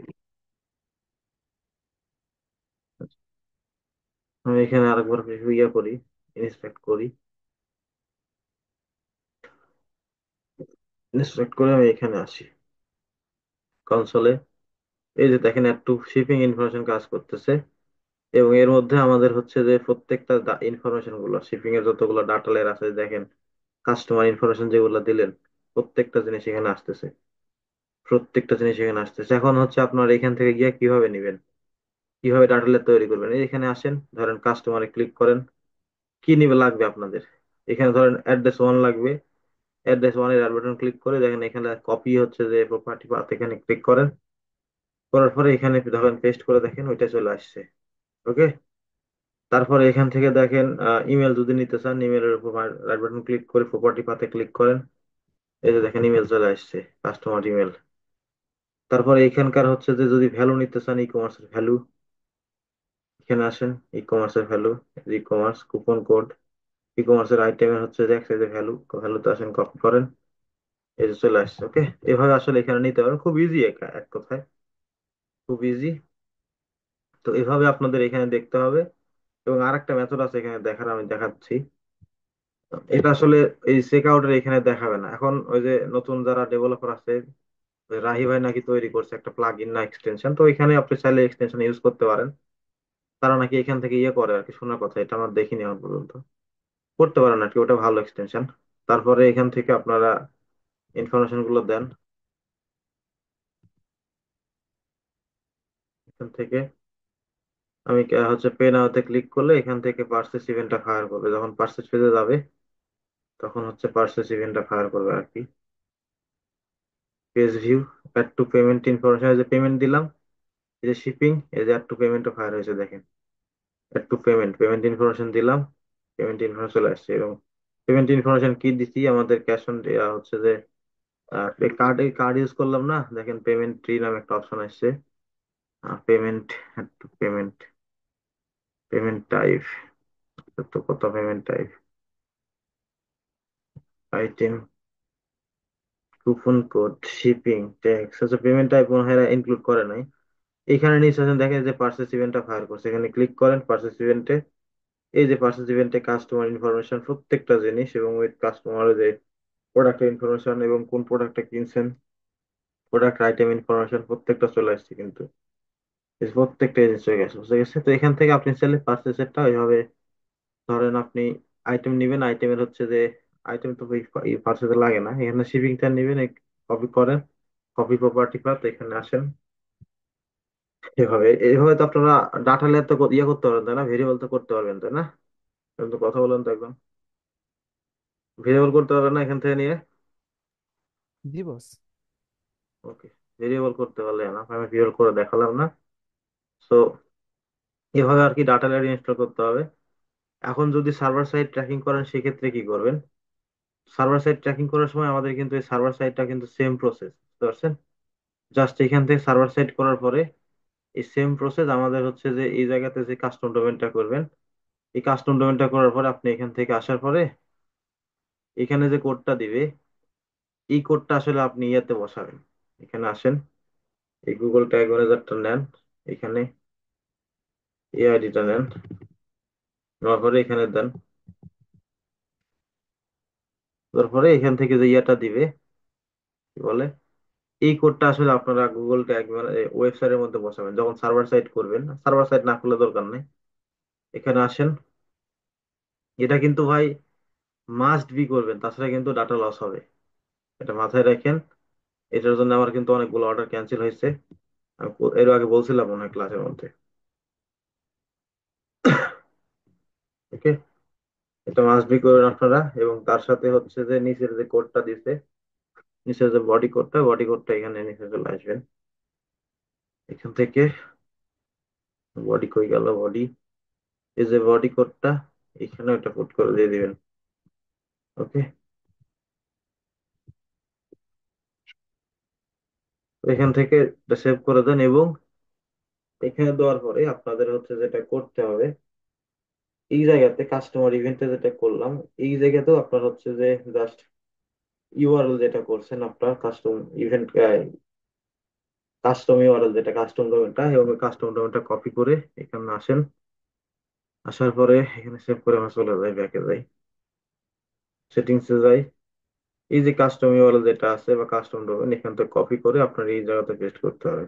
আমি এখানে আরেকবার প্রিভিউ ইয়ে করি, ইন্সপেক্ট করি। ইন্সপেক্ট করে আমি এখানে আসি কনসোলে। এই যে দেখেন একটু শিপিং ইনফরমেশন কাজ করতেছে, এবং এর মধ্যে আমাদের হচ্ছে যে প্রত্যেকটা ইনফরমেশন গুলো, শিপিং এর যতগুলো ডাটা লেয়ার আছে দেখেন, কাস্টমার ইনফরমেশন যেগুলো দিলেন প্রত্যেকটা জিনিস এখানে আসতেছে। প্রত্যেকটা জিনিস এখানে আসতেছে। এখন হচ্ছে আপনার এখান থেকে গিয়ে কিভাবে নিবেন, কিভাবে ডাটা লেয়ার তৈরি করবেন। এই এখানে আসেন, ধরেন কাস্টমারে ক্লিক করেন, কি নিবে লাগবে আপনাদের। এখানে ধরেন অ্যাড্রেস 1 লাগবে, অ্যাড্রেস 1 এর বাটন ক্লিক করে দেখেন এখানে কপি হচ্ছে যে প্রপার্টি পাথ, এখানে ক্লিক করেন। করার পরে এখানে ধরেন পেস্ট করে দেখেন ওইটা চলে আসছে। ওকে। তারপরে এখান থেকে দেখেন ইমেল যদি নিতে চান, ইমেলের উপর রাইট বাটন ক্লিক করে প্রপার্টি পাথে ক্লিক করেন। এই যে দেখেন ইমেল চলে আসছে, কাস্টমার ইমেল। তারপরে এখানকার হচ্ছে যে যদি ভ্যালু নিতে চান, ই কমার্সের ভ্যালু, এখানে আসেন, ই কমার্সের ভ্যালু, ই কমার্স কুপন কোড, ই কমার্সের আইটেমের হচ্ছে যে এক ভ্যালু, ভ্যালুতে আসেন কপি করেন। এই যে চলে আসছে। ওকে। এভাবে আসলে এখানে নিতে পারেন, খুব ইজি, এক এক কথায় খুব ইজি। তো এভাবে আপনাদের এখানে দেখতে হবে। এবং আরেকটা মেথড আছে এখানে দেখার, আমি দেখাচ্ছি। এটা আসলে এই চেক আউটের এখানে দেখাবে না। এখন ওই যে নতুন যারা ডেভেলপার আছে, ওই রাহি ভাই নাকি তৈরি করছে একটা প্লাগ ইন না এক্সটেনশন, তো এখানে আপনি চাইলে এক্সটেনশন ইউজ করতে পারেন। তারা নাকি এখান থেকে ইয়ে করে আর কি, শোনার কথা, এটা আমার দেখিনি এখন পর্যন্ত। করতে পারেন আর কি, ওটা ভালো এক্সটেনশন। তারপরে এখান থেকে আপনারা ইনফরমেশন গুলো দেন। এখান থেকে আমি হচ্ছে পে নাওতে ক্লিক করলে এখান থেকে পার্সেস ইভেন্টটা ফায়ার করবে, যখন পার্সেস পেজে যাবে তখন হচ্ছে পার্সেস ইভেন্টটা ফায়ার করবে আর কি। Page view, add to payment information, যে পেমেন্ট দিলাম, এই যে শিপিং, এই যে অ্যাড টু পেমেন্টও ফায়ার হয়েছে দেখেন। Add to payment, payment information দিলাম, পেমেন্ট ইনফরমেশন চলে আসছে। এবং পেমেন্ট ইনফরমেশন কি দিচ্ছি, আমাদের ক্যাশ অন হচ্ছে যে কার্ড, কার্ড ইউজ করলাম না, দেখেন পেমেন্ট ট্রি নামে একটা অপশন আসছে। Payment, add to payment, payment type, তো কত payment type, item, coupon code, shipping, tax, আচ্ছা পেমেন্ট টাইপ মনে হয় ইনক্লুড করে নাই। এখানে নিচে আছেন দেখেন যে পার্সেস ইভেন্টটা ফায়ার করছে, এখানে ক্লিক করেন পার্সেস ইভেন্টে। এই যে পার্সেস ইভেন্টে কাস্টমার ইনফরমেশন প্রত্যেকটা জিনিস, এবং উইথ কাস্টমারের যে প্রোডাক্ট ইনফরমেশন এবং কোন প্রোডাক্টটা কিনছেন, প্রোডাক্ট আইটেম ইনফরমেশন প্রত্যেকটা চলে আসছে কিন্তু। এই প্রত্যেকটা জিনিস চলে গেছে, বুঝে গেছে। তো এখান থেকে আপনি চাইলে পার্সেসেরটা ওইভাবে, ধরেন আপনি আইটেম নিবেন, আইটেমের হচ্ছে যে আইটেম তো পার্সেসে লাগে না, এখানে শিপিংটা নিবেন, কপি করেন, কপি প্রপার্টি পাথ, এখানে আসেন। এভাবে এইভাবে তো আপনারা ডাটা লেয়ার তো ইয়ে করতে পারবেন তাই না, ভেরিয়েবল তো করতে পারবেন তাই না? এখন তো কথা বলেন তো একদম, ভেরিয়েবল করতে পারবেন না এখান থেকে নিয়ে? জি বস। ওকে, ভেরিয়েবল করতে পারলে না, আমি ভেরিয়েবল করে দেখালাম না। সো এভাবে আর কি ডাটা লেয়ার ইনস্টল করতে হবে। এখন যদি সার্ভার সাইড ট্র্যাকিং করেন সেক্ষেত্রে কি করবেন? সার্ভার সাইড ট্র্যাকিং করার সময় আমাদের কিন্তু এই সার্ভার সাইডটা কিন্তু সেম প্রসেস, বুঝতে পারছেন? জাস্ট এখান থেকে সার্ভার সাইড করার পরে এই সেম প্রসেস আমাদের হচ্ছে যে এই জায়গাতে যে কাস্টম ডোমেনটা করবেন, এই কাস্টম ডোমেনটা করার পরে আপনি এখান থেকে আসার পরে এখানে যে কোডটা দিবে, এই কোডটা আসলে আপনি ইয়েতে বসাবেন। এখানে আসেন, এই গুগল ট্যাগ ম্যানেজারটা নেন, এখানে এআইডিটা নেন, নেওয়ার পরে এখানে দেন। তারপরে এখান থেকে যে ইয়েটা দিবে, কি বলে, এই কোডটা আসলে আপনারা গুগল ট্যাগ ওয়েবসাইটের মধ্যে বসাবেন যখন সার্ভার সাইড করবেন। সার্ভার সাইড না করলে দরকার নেই। এখানে আসেন, এটা কিন্তু ভাই মাস্ট বি করবেন, তাছাড়া কিন্তু ডাটা লস হবে, এটা মাথায় রাখেন। এটার জন্য আমার কিন্তু অনেকগুলো অর্ডার ক্যান্সেল হয়েছে, আমি এর আগে বলছিলাম অনেক ক্লাসের মধ্যে। ওকে, এটা মাস্ট বি করবেন আপনারা। এবং তার সাথে হচ্ছে যে নিচের যে কোডটা দিছে, নিচের যে বডি কোডটা, বডি কোডটা এখানে নিচে চলে আসবেন। এখান থেকে বডি কই গেল, বডি, এই যে বডি কোডটা, এখানে ওটা পুট করে দিয়ে দিবেন। ওকে, এখান থেকে সেভ করে দেন। এবং এখানে দেওয়ার পরে আপনাদের হচ্ছে যেটা করতে হবে, এই জায়গাতে কাস্টমার ইভেন্টে যেটা করলাম, এই জায়গাতেও আপনার হচ্ছে যে জাস্ট ইউআরএল যেটা করছেন আপনার কাস্টম ইভেন্ট, কাস্টম ইউআরএল যেটা কাস্টম ডোমেনটা, এবং কাস্টম ডোমেনটা কপি করে এখানে আসেন। আসার পরে এখানে সেভ করে আমরা চলে যাই, ব্যাকে যাই, সেটিংসে যাই। এই যে কাস্টম ইউআরএল যেটা আছে বা কাস্টম ডোমেন, এখান থেকে কপি করে আপনার এই জায়গাতে পেস্ট করতে হবে।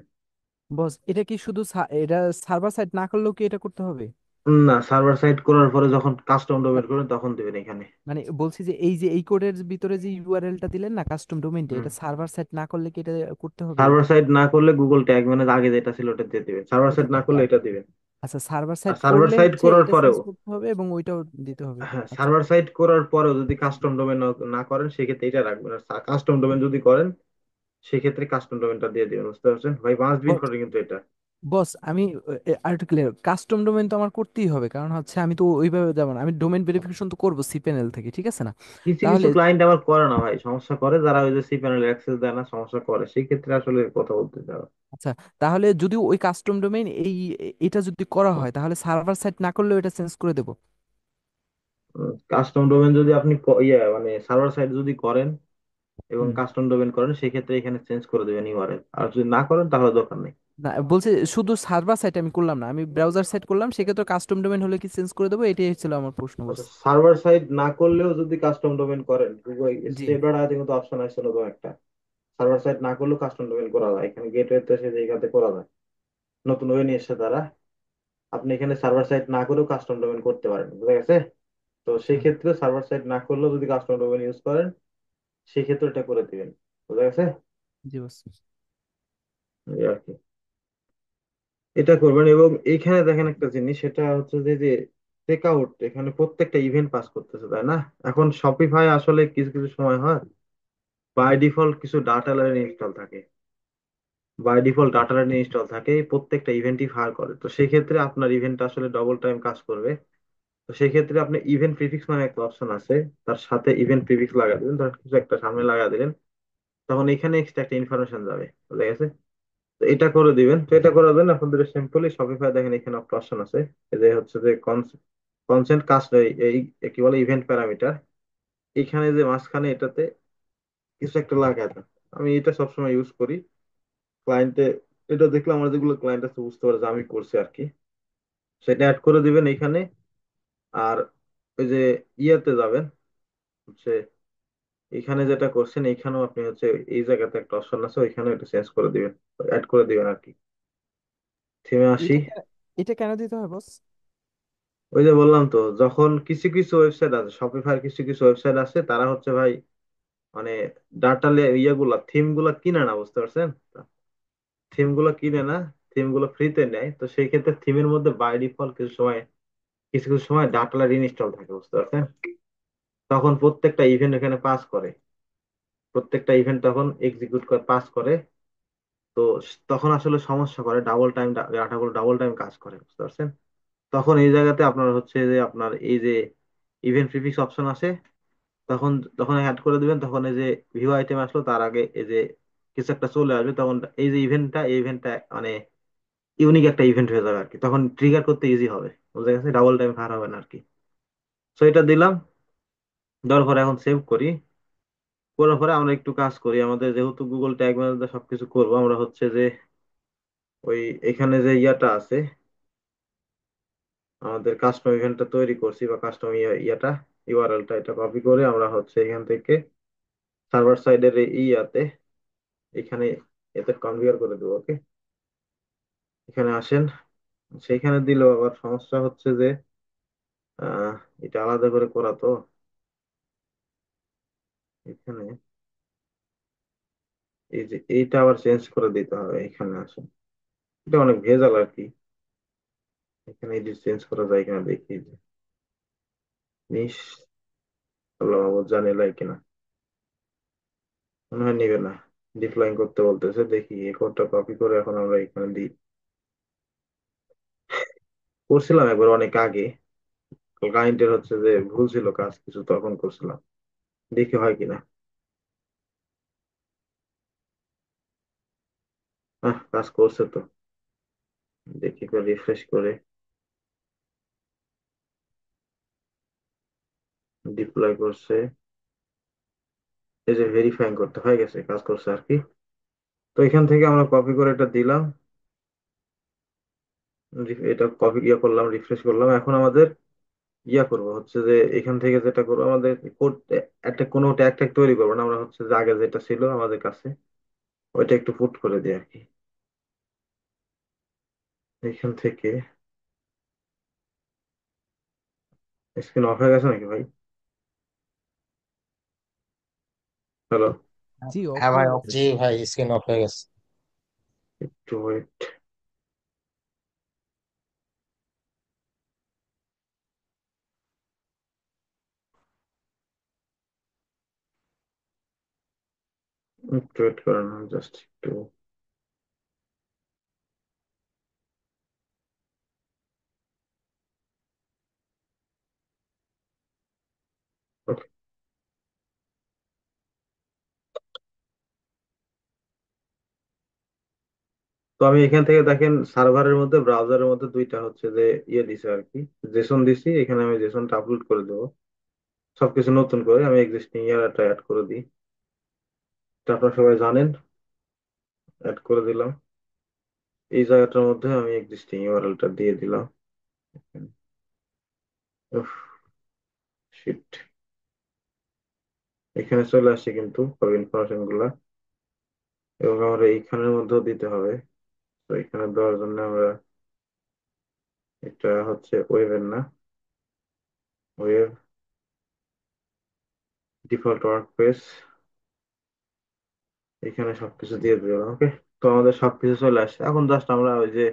বস এটা কি শুধু এটা সার্ভার সাইড না করলেও কি এটা করতে হবে? না, সার্ভার সাইড করার পরে যখন কাস্টম ডোমেন করবেন তখন দিবেন এখানে। মানে বলছি যে এই যে এই কোডের ভিতরে যে ইউআরএলটা দিলেন না কাস্টম ডোমেইনটা, হুম, এটা সার্ভার সাইড না করলে কি এটা করতে হবে সার্ভার এটা? সাইড না করলে গুগল ট্যাগ মানে আগে যেটা ছিল ওটা দিয়ে দিবেন, সার্ভার আচ্ছা সাইড না করলে এটা দিবেন। আচ্ছা, সার্ভার আর সাইড সার্ভার করলে সাইড হচ্ছে করার এটা চেঞ্জ পরেও, করতে হবে এবং ওইটাও দিতে হবে। হ্যাঁ, আচ্ছা সার্ভার সাইড করার পরেও যদি কাস্টম ডোমেন না করেন সেক্ষেত্রে এটা রাখবেন। আর কাস্টম ডোমেন যদি করেন সেক্ষেত্রে কাস্টম ডোমেনটা দিয়ে দিবেন, বুঝতে পারছেন ভাই? মাস্ট বি বস, করে কিন্তু এটা। বস আমি আর একটু ক্লিয়ার, কাস্টম ডোমেন তো আমার করতেই হবে, কারণ হচ্ছে আমি তো ওইভাবে যাব না, আমি ডোমেন ভেরিফিকেশন তো করবো সিপ্যানেল থেকে, ঠিক আছে না? কিছু কিছু তাহলে ক্লায়েন্ট আবার করে না ভাই, সমস্যা করে, যারা ওই যে সি প্যানেল অ্যাক্সেস দেয় না, সমস্যা করে, সেই ক্ষেত্রে আসলে কথা বলতে চাও। আচ্ছা, তাহলে যদি ওই কাস্টম ডোমেইন এটা যদি করা হয় তাহলে সার্ভার সাইড না করলেও এটা চেঞ্জ করে দেবো। কাস্টম ডোমেন যদি আপনি মানে সার্ভার সাইড যদি করেন এবং হুম। কাস্টম ডোমেন করেন সেক্ষেত্রে এখানে চেঞ্জ করে দেবেন ইউআরএল, আর যদি না করেন তাহলে দরকার নেই। না বলছে শুধু সার্ভার সাইট আমি করলাম না, আমি ব্রাউজার সাইট করলাম, সেক্ষেত্রে কাস্টম ডোমেন হলে কি চেঞ্জ করে দেবো, এটাই ছিল আমার প্রশ্ন বস। আচ্ছা, সার্ভার সাইড না করলেও যদি কাস্টম ডোমেন করেন, গুগল জি। স্টেপ ডট কিন্তু অপশন আছে নতুন একটা। সার্ভার সাইড না করলেও কাস্টম ডোমেন করা যায়, এখানে গেটওয়েতে সে জায়গাতে করা যায়। নতুন ওয়ে নিয়ে এসেছে তারা। আপনি এখানে সার্ভার সাইড না করেও কাস্টম ডোমেন করতে পারেন, বুঝা গেছে? তো সেই আচ্ছা। ক্ষেত্রে সার্ভার সাইড না করলেও যদি কাস্টম ডোমেন ইউজ করেন, সেই ক্ষেত্রে এটা করে দিবেন। বুঝা গেছে? জি বস। এই আর কি, এটা করবেন। এবং এইখানে দেখেন একটা জিনিস, সেটা হচ্ছে যে চেক আউট, এখানে প্রত্যেকটা ইভেন্ট পাস করতেছে, তাই না? এখন শপিফাই আসলে কিছু কিছু সময় হয় বাই ডিফল্ট কিছু ডাটা লাইন ইনস্টল থাকে, by default data line install থাকে, এই প্রত্যেকটা ইভেন্টই ফায়ার করে। তো সেই ক্ষেত্রে আপনার ইভেন্টটা আসলে ডবল টাইম কাজ করবে। তো সেই ক্ষেত্রে আপনি ইভেন্ট প্রিফিক্স নামে একটা অপশন আছে, তার সাথে ইভেন্ট প্রিফিক্স লাগা দিবেন, ধর কিছু একটা সামনে লাগা দিলেন, তখন এখানে এক্সট্রা একটা ইনফরমেশন যাবে, বুঝা গেছে? তো এটা করে দিবেন। তো এটা করার জন্য আপনাদের সিম্পলি শপিফাই দেখেন এখানে একটা অপশন আছে, এই যে হচ্ছে যে কনসেন্ট কাস্ট, এই কি বলে ইভেন্ট প্যারামিটার, এখানে যে মাঝখানে এটাতে কিছু একটা লাগা দেন। আমি এটা সবসময় ইউজ করি ক্লায়েন্টে, এটা দেখলে আমার যেগুলো ক্লায়েন্ট আছে বুঝতে পারে যে আমি করছি আর কি। সেটা অ্যাড করে দিবেন এখানে। আর ওই যে ইয়াতে যাবেন, হচ্ছে এখানে যেটা করছেন এখানেও আপনি হচ্ছে এই জায়গাতে একটা অপশন আছে, ওইখানে এটা চেঞ্জ করে দিবেন, অ্যাড করে দিবেন আর কি। থিমে আসি। এটা কেন দিতে হয় বস? ওই যে বললাম তো, যখন কিছু কিছু ওয়েবসাইট আছে, শপিফাই কিছু কিছু ওয়েবসাইট আছে, তারা হচ্ছে ভাই মানে ডাটা ইয়েগুলা থিম গুলা কিনে না, বুঝতে পারছেন? থিম গুলো কিনে না, থিম গুলো ফ্রিতে নেয়। তো সেই ক্ষেত্রে থিমের মধ্যে বাই ডিফল্ট কিছু কিছু সময় ডাটা ইনস্টল থাকে, বুঝতে পারছেন? তখন প্রত্যেকটা ইভেন্ট এখানে পাস করে, প্রত্যেকটা ইভেন্ট তখন এক্সিকিউট করে পাস করে। তো তখন আসলে সমস্যা করে, ডাবল টাইম ডাটাগুলো ডাবল টাইম কাজ করে, বুঝতে পারছেন? তখন এই জায়গাতে আপনার হচ্ছে যে আপনার এই যে ইভেন্ট প্রিফিক্স অপশন আছে, তখন তখন অ্যাড করে দিবেন। তখন এই যে ভিউ আইটেম আসলো, তার আগে এই যে কিছু একটা চলে আসবে, তখন এই যে ইভেন্টটা মানে ইউনিক একটা ইভেন্ট হয়ে যাবে আর কি, তখন ট্রিগার করতে ইজি হবে, বুঝা গেছে? ডাবল টাইম খারাপ হবে না আর কি। তো এটা দিলাম, দেওয়ার পরে এখন সেভ করি। করার পরে আমরা একটু কাজ করি, আমাদের যেহেতু গুগল ট্যাগ ম্যানেজার সবকিছু করবো, আমরা হচ্ছে যে ওই এখানে যে ইয়াটা আছে, আমাদের কাস্টম ইভেন্টটা তৈরি করছি বা কাস্টম ইয়াটা ইউআরএলটা, এটা কপি করে আমরা হচ্ছে এখান থেকে সার্ভার সাইডের ইয়াতে এখানে এতে কনফিগার করে দেবো। ওকে, এখানে আসেন। সেইখানে দিলেও আবার সমস্যা হচ্ছে যে আহ এটা আলাদা করে করা তো, এখানে এই যে এইটা আবার চেঞ্জ করে দিতে হবে। এখানে আসেন, এটা অনেক ভেজাল আর কি। এখানে এডিট চেঞ্জ করা যায় কিনা দেখি যে, নিস আল্লাহ মাহমুদ জানে লাই কিনা, মনে হয় নিবে না। ডিপ্লয়িং করতে বলতেছে, দেখি এই কোডটা কপি করে এখন আমরা এখানে দিই। করছিলাম একবার অনেক আগে, ক্লায়েন্টের হচ্ছে যে ভুল ছিল কাজ কিছু, তখন করছিলাম, দেখি হয় কিনা। কাজ করছে তো, দেখি করে রিফ্রেশ করে ডিপ্লয় করছে। এই যে ভেরিফাইং করতে হয়ে গেছে, কাজ করছে আর কি। তো এখান থেকে আমরা কপি করে এটা দিলাম, এটা কপি করলাম, রিফ্রেশ করলাম। এখন আমাদের করব হচ্ছে যে এখান থেকে যেটা করবো, আমাদের কোড একটা কোনো ট্যাগ ট্যাগ তৈরি করবো না, আমরা হচ্ছে যে আগে যেটা ছিল আমাদের কাছে ওইটা একটু পুট করে দিই আর কি। এখান থেকে স্ক্রিন অফ হয়ে গেছে নাকি ভাই? হ্যালো? জি অফ হ্যাঁ ভাই, হয়ে জি গেছে। ভাই, স্ক্রিন অফ হয়ে গেছে। একটু ওয়েট, একটু ওয়েট করেন, জাস্ট একটু। Okay. তো আমি এখান থেকে দেখেন সার্ভারের মধ্যে ব্রাউজারের মধ্যে দুইটা হচ্ছে যে দিছে আর কি, জেসন দিছি। এখানে আমি জেসনটা আপলোড করে দেবো, সবকিছু নতুন করে আমি এক্সিস্টিং ইয়ারটা অ্যাড করে দিই। এটা আপনারা সবাই জানেন, অ্যাড করে দিলাম। এই জায়গাটার মধ্যে আমি এক্সিস্টিং ইউআরএলটা দিয়ে দিলাম। উফ, শিট। এখানে চলে আসছে কিন্তু সব ইনফরমেশন গুলা, এবং আমরা এইখানের মধ্যেও দিতে হবে। তো এখানে দেওয়ার জন্য আমরা, এটা হচ্ছে ওয়েবের না, ওয়েব ডিফল্ট ওয়ার্ক পেজ, এখানে সবকিছু দিয়ে দিলাম। ওকে, তো আমাদের সবকিছু চলে আসছে। এখন জাস্ট আমরা ওই যে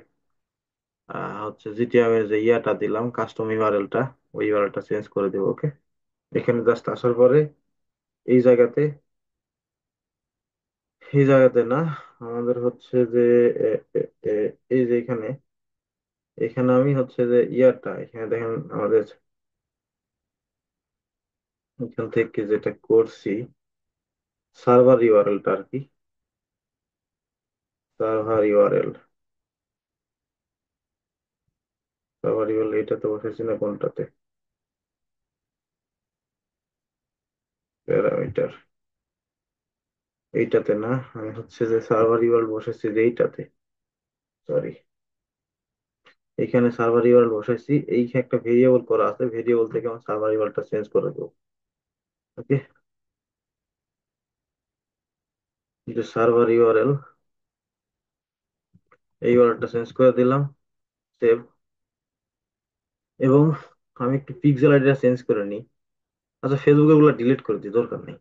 হচ্ছে জিটিএম এর যে ইয়াটা দিলাম, কাস্টম ইউআরএলটা, ওই ইউআরএলটা চেঞ্জ করে দেবো। ওকে, এখানে জাস্ট আসার পরে এই জায়গাতে, এই জায়গাতে না, আমাদের হচ্ছে যে এ, এ, এ, এই যে এখানে, এখানে আমি হচ্ছে যে ইয়ারটা, এখানে দেখেন আমাদের এখান থেকে যেটা করছি, সার্ভার ইউআরএলটা আর কি, সার্ভার ইউআরএল, সার্ভার ইউআরএল এটাতে বসেছি না কোনটাতে, প্যারামিটার, এইটাতে না, আমি হচ্ছে যে সার্ভার ইউআরএল বসেছি যে এইটাতে, সরি, এখানে সার্ভার ইউআরএল বসাইছি, এই একটা ভেরিয়েবল করা আছে, ভেরিয়েবল থেকে আমার সার্ভার ইউআরএলটা চেঞ্জ করে দেবো। ওকে, যে সার্ভার ইউআরএল, এই ইউআরএলটা চেঞ্জ করে দিলাম, সেভ। এবং আমি একটু পিক্সেল আইডিটা চেঞ্জ করে নিই। আচ্ছা, ফেসবুকে গুলো ডিলিট করে দিই, দরকার নেই।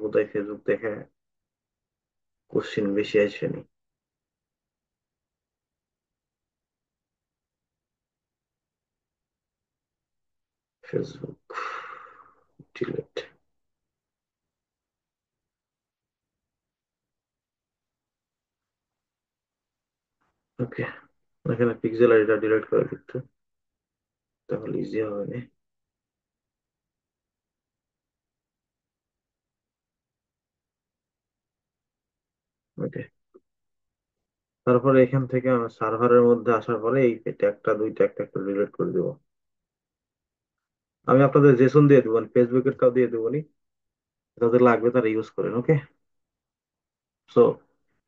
বোধহয় ফেসবুক দেখে কোশ্চিন বেশি আসেনি। ফেসবুক ডিলিট, ওকে, এখানে পিক্সেল আইডিটা ডিলিট করে দিতে, তাহলে ইজি হবে না। ওকে, তারপরে এখান থেকে আমার সার্ভারের মধ্যে আসার পরে এই ট্যাগটা, দুইটা একটা একটা ডিলিট করে দেবো। আমি আপনাদের জেসন দিয়ে দেবো, ফেসবুকেরটাও দিয়ে দেবো নি, যাদের লাগবে তারা ইউজ করেন। ওকে, সো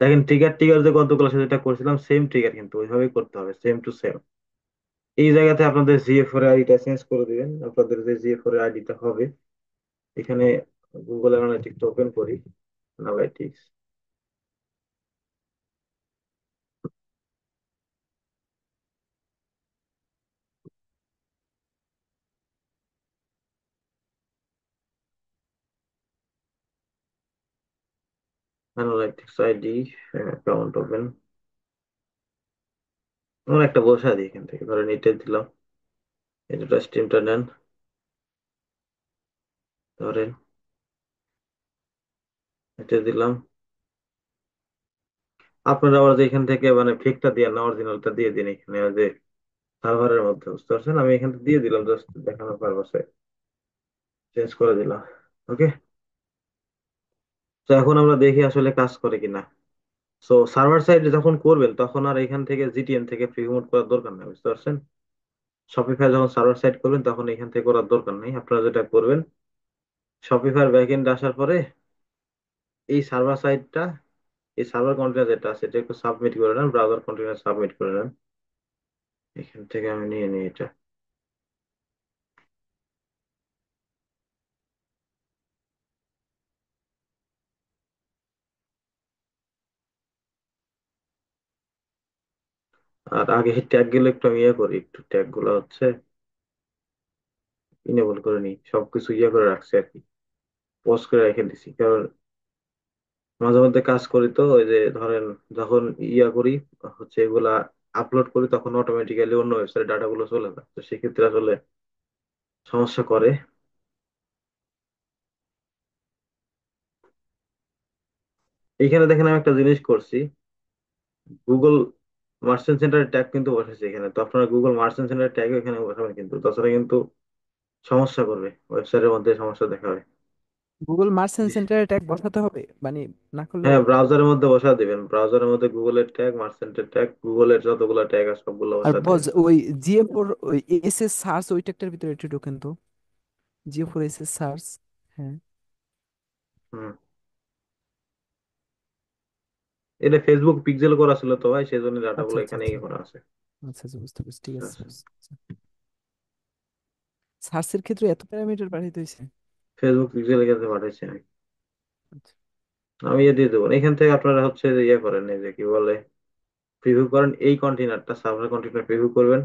দেখেন ট্রিগার, ট্রিগার যে কতগুলো সাথে যেটা করছিলাম, সেম ট্রিগার কিন্তু ওইভাবেই করতে হবে, সেম টু সেম। এই জায়গাতে আপনাদের জিএফ এর আইডিটা চেঞ্জ করে দিবেন, আপনাদের যে জিএফ এর আইডিটা হবে এখানে, গুগল অ্যানালাইটিক্স ওপেন করি, analytics, analytics ID, account open, আমরা একটা বসা দিই এখান থেকে, ধরেন এটা দিলাম, এটা স্ট্রিমটা নেন, ধরেন এটা দিলাম। আপনারা আবার যে এখান থেকে মানে ফেকটা দিয়ে না, অরিজিনালটা দিয়ে দিন এখানে, ওই যে সার্ভারের মধ্যে, বুঝতে পারছেন? আমি এখান থেকে দিয়ে দিলাম জাস্ট দেখানোর পারপাসে, চেঞ্জ করে দিলাম। ওকে, তো এখন আমরা দেখি আসলে কাজ করে কিনা। সো সার্ভার সাইড যখন করবেন তখন আর এখান থেকে জিটিএম থেকে ফ্রি মোড করার দরকার নেই, বুঝতে পারছেন? শপিফাই যখন সার্ভার সাইড করবেন তখন এখান থেকে করার দরকার নেই। আপনারা যেটা করবেন, শপিফাইয়ের ব্যাকএন্ড আসার পরে এই সার্ভার সাইডটা, এই সার্ভার কন্টেনার যেটা আছে এটা একটু সাবমিট করে নেন, ব্রাউজার কন্টেনার সাবমিট করে নেন। এখান থেকে আমি নিয়ে নিই এটা। আর আগে ট্যাগ গুলো একটু আমি ইয়ে করি, একটু ট্যাগ গুলো হচ্ছে ইনেবল করে নিই, সবকিছু ইয়ে করে রাখছি আর কি, পোস্ট করে রেখে দিছি, কারণ মাঝে মধ্যে কাজ করি তো, ওই যে ধরেন যখন ইয়া করি, হচ্ছে এগুলা আপলোড করি, তখন অটোমেটিক্যালি অন্য ওয়েবসাইট ডাটাগুলো চলে যায়, তো সেক্ষেত্রে আসলে সমস্যা করে। এইখানে দেখেন আমি একটা জিনিস করছি, গুগল মার্চেন্ট সেন্টারের ট্যাগ কিন্তু বসেছে এখানে, তো আপনারা গুগল মার্চেন্ট সেন্টারের ট্যাগ এখানে বসাবেন কিন্তু, তাছাড়া কিন্তু সমস্যা করবে, ওয়েবসাইটের মধ্যে সমস্যা দেখাবে। গুগল মার্চেন্ট সেন্টারে ট্যাগ বসাতে হবে, মানে না করলেও হ্যাঁ, হবে? ব্রাউজারের মধ্যে বসা দিবেন, ব্রাউজারের মধ্যে গুগলের ট্যাগ, মার্চেন্টের ট্যাগ, গুগলের যতগুলো ট্যাগ আছে সবগুলো আর বসা বস দিবেন। ওই জিএফ4, ওই এসএস সার্চ ওই ট্যাগটার ভিতরে একটু ঢোকেন তো, জিএফ4 এসএস সার্চ। হ্যাঁ। হুম, এটা ফেসবুক পিক্সেল করা ছিল তো ভাই, সেই জন্য আচ্ছা ডাটাগুলো আচ্ছা এখানে আচ্ছা ইয়ে করা আছে। আচ্ছা আচ্ছা, বুঝতে পারছি, ঠিক ঠিক আছে আছে। বুঝতে পারছি। সার্চের ক্ষেত্রে এত প্যারামিটার পাঠাইতে হয়েছে? ফেসবুক পিক্সেলের কাছে পাঠাইছি আমি। আচ্ছা। আমি ইয়ে দিয়ে দেবো এখান থেকে, আপনারা হচ্ছে যে ইয়ে করেন, এই যে কি বলে, প্রিভিউ করেন এই কন্টেনারটা, সার্ভার কন্টেনার প্রিভিউ করবেন।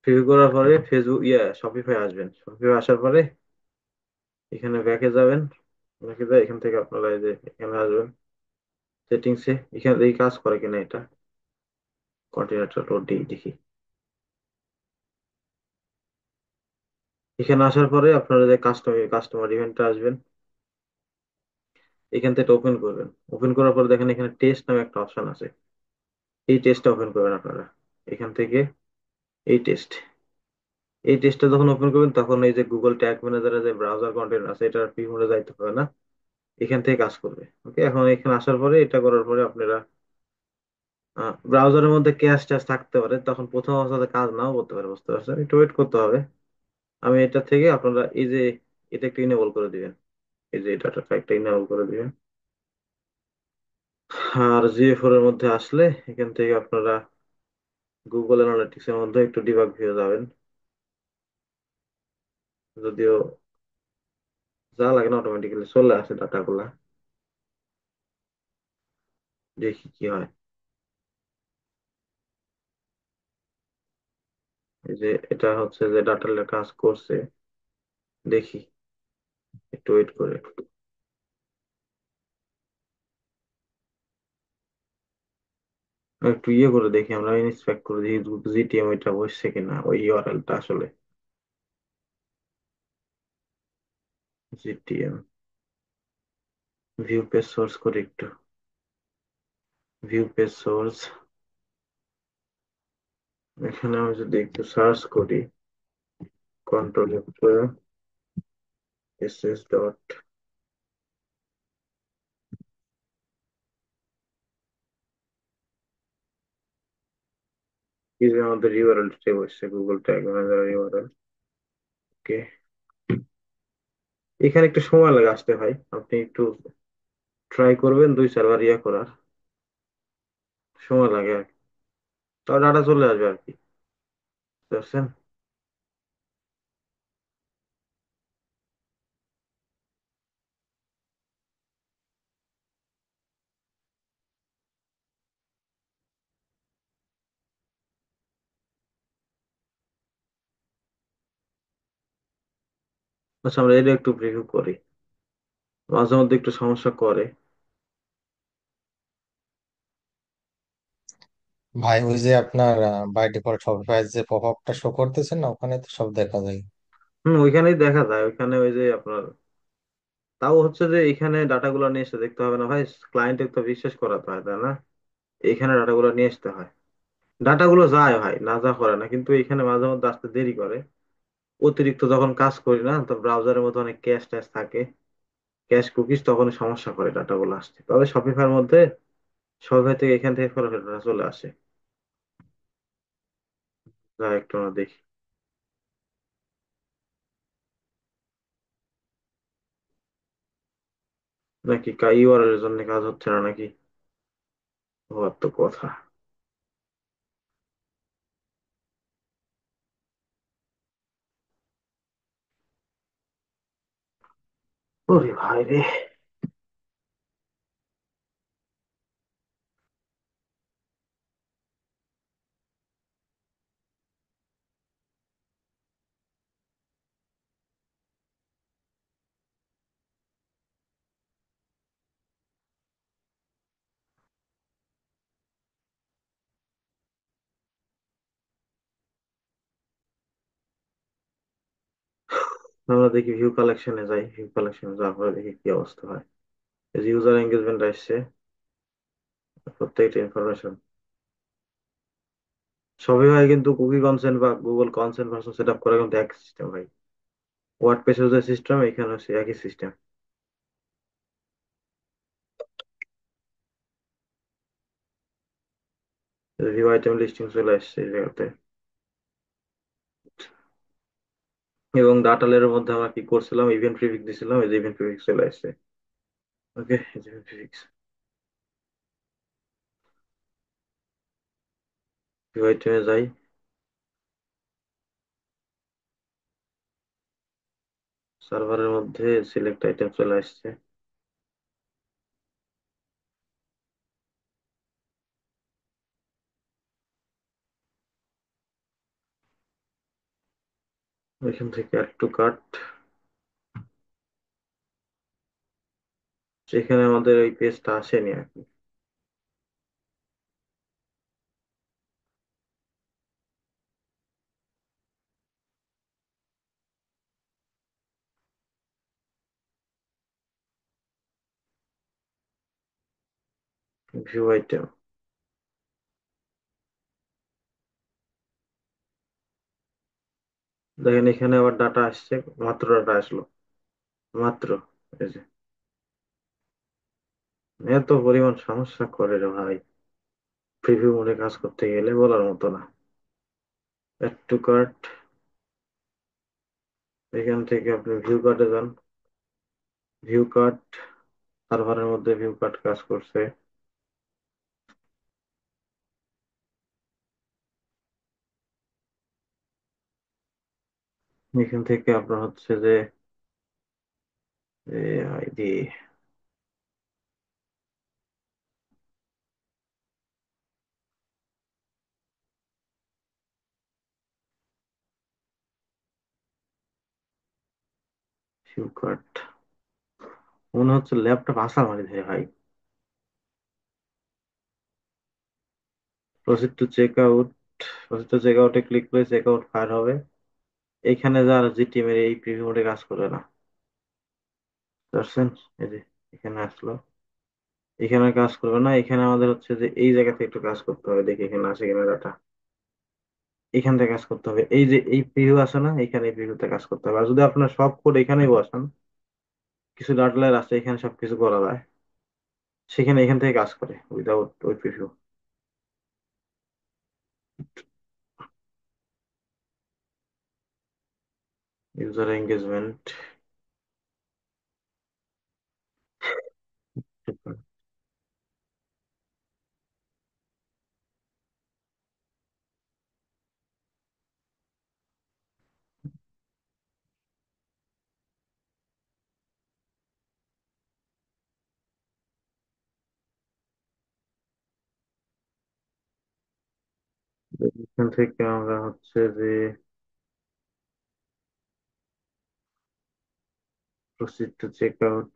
প্রিভিউ করার পরে ফেসবুক শপিফাই আসবেন। শপিফাই আসার পরে এখানে ব্যাকে যাবেন। ব্যাকে যায় এখান থেকে আপনারা এই যে এখানে আসবেন সেটিংসে, এখানে এই কাজ করে কিনা এটা, কন্টেনারটা লোড দিই দেখি। এখানে আসার পরে আপনারা যে কাস্টমার ইভেন্টটা আসবেন, এখান থেকে ওপেন করবেন। ওপেন করার পরে দেখেন এখানে টেস্ট নামে একটা অপশন আছে, এই টেস্টটা ওপেন করবেন আপনারা এখান থেকে। এই টেস্ট, এই টেস্টটা যখন ওপেন করবেন তখন এই যে গুগল ট্যাগ ম্যানেজারে যে ব্রাউজার কন্টেন্ট আছে এটা প্রিভিউতে যাইতে হবে না, এখান থেকে কাজ করবে। ওকে, এখন এখানে আসার পরে এটা করার পরে আপনারা ব্রাউজারের মধ্যে ক্যাশ ট্যাশ থাকতে পারে, তখন প্রথম অবস্থাতে কাজ নাও করতে পারে, বুঝতে পারছেন, একটু ওয়েট করতে হবে। আমি এটা থেকে আপনারা এই যে এটা একটা ইনেবল করে দিবেন, এই যে ডাটা একটা ইনেবল করে দিবেন। আর জিএ4 এর মধ্যে আসলে এখান থেকে আপনারা গুগল অ্যানালিটিক্স এর মধ্যে একটু ডিবাগ ভিউ যাবেন, যদিও যা লাগে না অটোমেটিক্যালি চলে আসে ডাটাগুলা। দেখি কি হয়। এই যে এটা হচ্ছে যে ডাটার কাজ করছে, দেখি একটু ওয়েট করে। একটু ইয়ে করে দেখি, আমরা ইন্সপেক্ট করে দেখি জিটিএম এটা বসছে কিনা, ওই ইউআরএলটা আসলে জিটিএম। ভিউ পেজ সোর্স করি একটু, ভিউ পেজ সোর্স। এখানে আমি যদি একটু সার্চ করি, কন্ট্রোল এস ডট, এই যে আমাদের ইউআরএল টা বসছে, গুগল ট্যাগ ম্যানেজার ইউআরএল। ওকে, এখানে একটু সময় লাগে আসতে ভাই, আপনি একটু ট্রাই করবেন 2-4 বার ইয়ে করার, সময় লাগে আর কি। তাও ডাটা চলে আসবে আর কি, বুঝতে পারছেন। আচ্ছা, আমরা এটা একটু প্রিভিউ করি, মাঝে মধ্যে একটু সমস্যা করে। ভাই ওই যে আপনার বাই ডিফল্ট শপিফাই যে পপ আপটা শো করতেছেন না, ওখানে তো সব দেখা যায়। ওইখানেই দেখা যায়, ওইখানে ওই যে আপনার, তাও হচ্ছে যে এখানে ডাটাগুলো নিয়ে এসে দেখতে হবে না ভাই, ক্লায়েন্টের তো বিশ্বাস করাতে হয়, তাই না? এখানে ডাটাগুলো নিয়ে আসতে হয়। ডাটাগুলো যায় ভাই, না যা করে না, কিন্তু এখানে মাঝে মধ্যে আসতে দেরি করে। অতিরিক্ত যখন কাজ করি না, তো ব্রাউজারের মধ্যে অনেক ক্যাশ ট্যাশ থাকে, ক্যাশ কুকিজ, তখন সমস্যা করে ডাটাগুলো আসতে। তবে শপিফাইয়ের মধ্যে, শপিফাই থেকে এখান থেকে সরাসরি ডাটা চলে আসে। যা একটু আমরা দেখি, নাকি ইউআরএল এর জন্য কাজ হচ্ছে না নাকি, হওয়ার তো কথা। ওরে ভাই রে। আমরা দেখি ভিউ কালেকশনে যাই, ভিউ কালেকশনে যাওয়ার পরে দেখি কি অবস্থা হয়। ইউজার এঙ্গেজমেন্ট আসছে, প্রত্যেকটা ইনফরমেশন। সবই ভাই কিন্তু কুকি কনসেন্ট বা Google consent version set up করা কিন্তু একই সিস্টেম ভাই। ওয়ার্ড পেজের যে সিস্টেম, এখানে হচ্ছে একই সিস্টেম। ভিউ আইটেম লিস্টিং চলে আসছে এই জায়গাতে। এবং ডাটা লেয়ারের মধ্যে আমরা কি করছিলাম, ইভেন্ট প্রিফিক্স দিছিলাম, এই যে ইভেন্ট প্রিফিক্স চলে আসছে। ওকে, ইভেন্ট প্রিফিক্স ভিউ আইটেমে যাই, সার্ভারের মধ্যে সিলেক্ট আইটেম চলে আসছে। এখান থেকে অ্যাড টু কার্ট, সেখানে আমাদের ওই পেজটা আসেনি আর কি। ভিউ আইটেম, দেখেন এখানে আবার ডাটা আসছে, মাত্র ডাটা আসলো, মাত্র। এই যে এত পরিমাণ সমস্যা করে রে ভাই, প্রিভিউ মোডে কাজ করতে গেলে বলার মতো না। অ্যাড টু কার্ট, এখান থেকে আপনি ভিউ কার্টে যান, ভিউ কার্ট, সার্ভারের মধ্যে ভিউ কার্ট কাজ করছে। এখান থেকে আপনার হচ্ছে যে আইডি, ভিউ কার্ট, মনে হচ্ছে ল্যাপটপ আসা মারি ধরে ভাই। Proceed to checkout, proceed to চেক আউটে ক্লিক করে চেক আউট ফায়ার হবে। এইখানে যার জিটিএম এর এই প্রিভিউ মোডে কাজ করবে না, বুঝছেন? এই যে এখানে আসলো, এখানে কাজ করবে না। এখানে আমাদের হচ্ছে যে এই জায়গা থেকে একটু কাজ করতে হবে, দেখি এখানে আসে কিনা ডাটা। এখান থেকে কাজ করতে হবে, এই যে এই প্রিভিউ আছে না, এখানে এই প্রিভিউতে কাজ করতে হবে। আর যদি আপনার সব কোড এখানেই বসান, কিছু ডাটা লাইন আছে এখানে সবকিছু করা যায়, সেখানে এখান থেকে কাজ করে উইদাউট ওই প্রিভিউ। ইউজার এঙ্গেজমেন্ট, এখান থেকে আমরা হচ্ছে যে প্রসিড টু চেক আউট,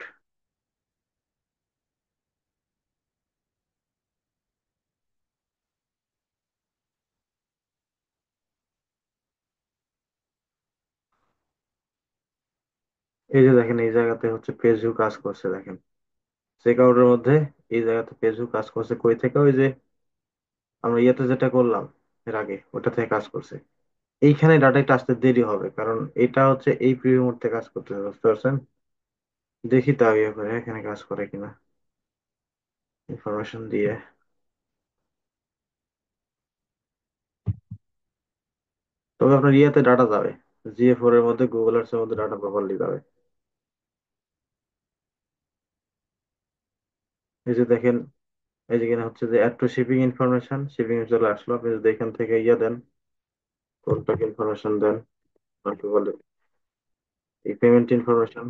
এই যে দেখেন এই জায়গাতে হচ্ছে পেজ ভিউ কাজ করছে, দেখেন চেক আউটের মধ্যে এই জায়গাতে পেজ ভিউ কাজ করছে। কই থেকে? ওই যে আমরা ইয়েতে যেটা করলাম এর আগে, ওটা থেকে কাজ করছে। এইখানে ডাটাটা আসতে দেরি হবে, কারণ এটা হচ্ছে এই প্রিভিউ মোড কাজ করতে, বুঝতে পারছেন? দেখি তো আগে করে এখানে কাজ করে কিনা, ইনফরমেশন দিয়ে। তবে আপনার ইয়েতে ডাটা যাবে, জিএ4 এর মধ্যে, গুগল আর্টস এর মধ্যে ডাটা প্রপারলি যাবে। এই যে দেখেন, এই যে কিনা হচ্ছে যে add to shipping information, shipping চলে আসলো। আপনি যদি এখান থেকে ইয়ে দেন, কন্টাক্ট ইনফরমেশন দেন, আর কি বলে, এই পেমেন্ট ইনফরমেশন,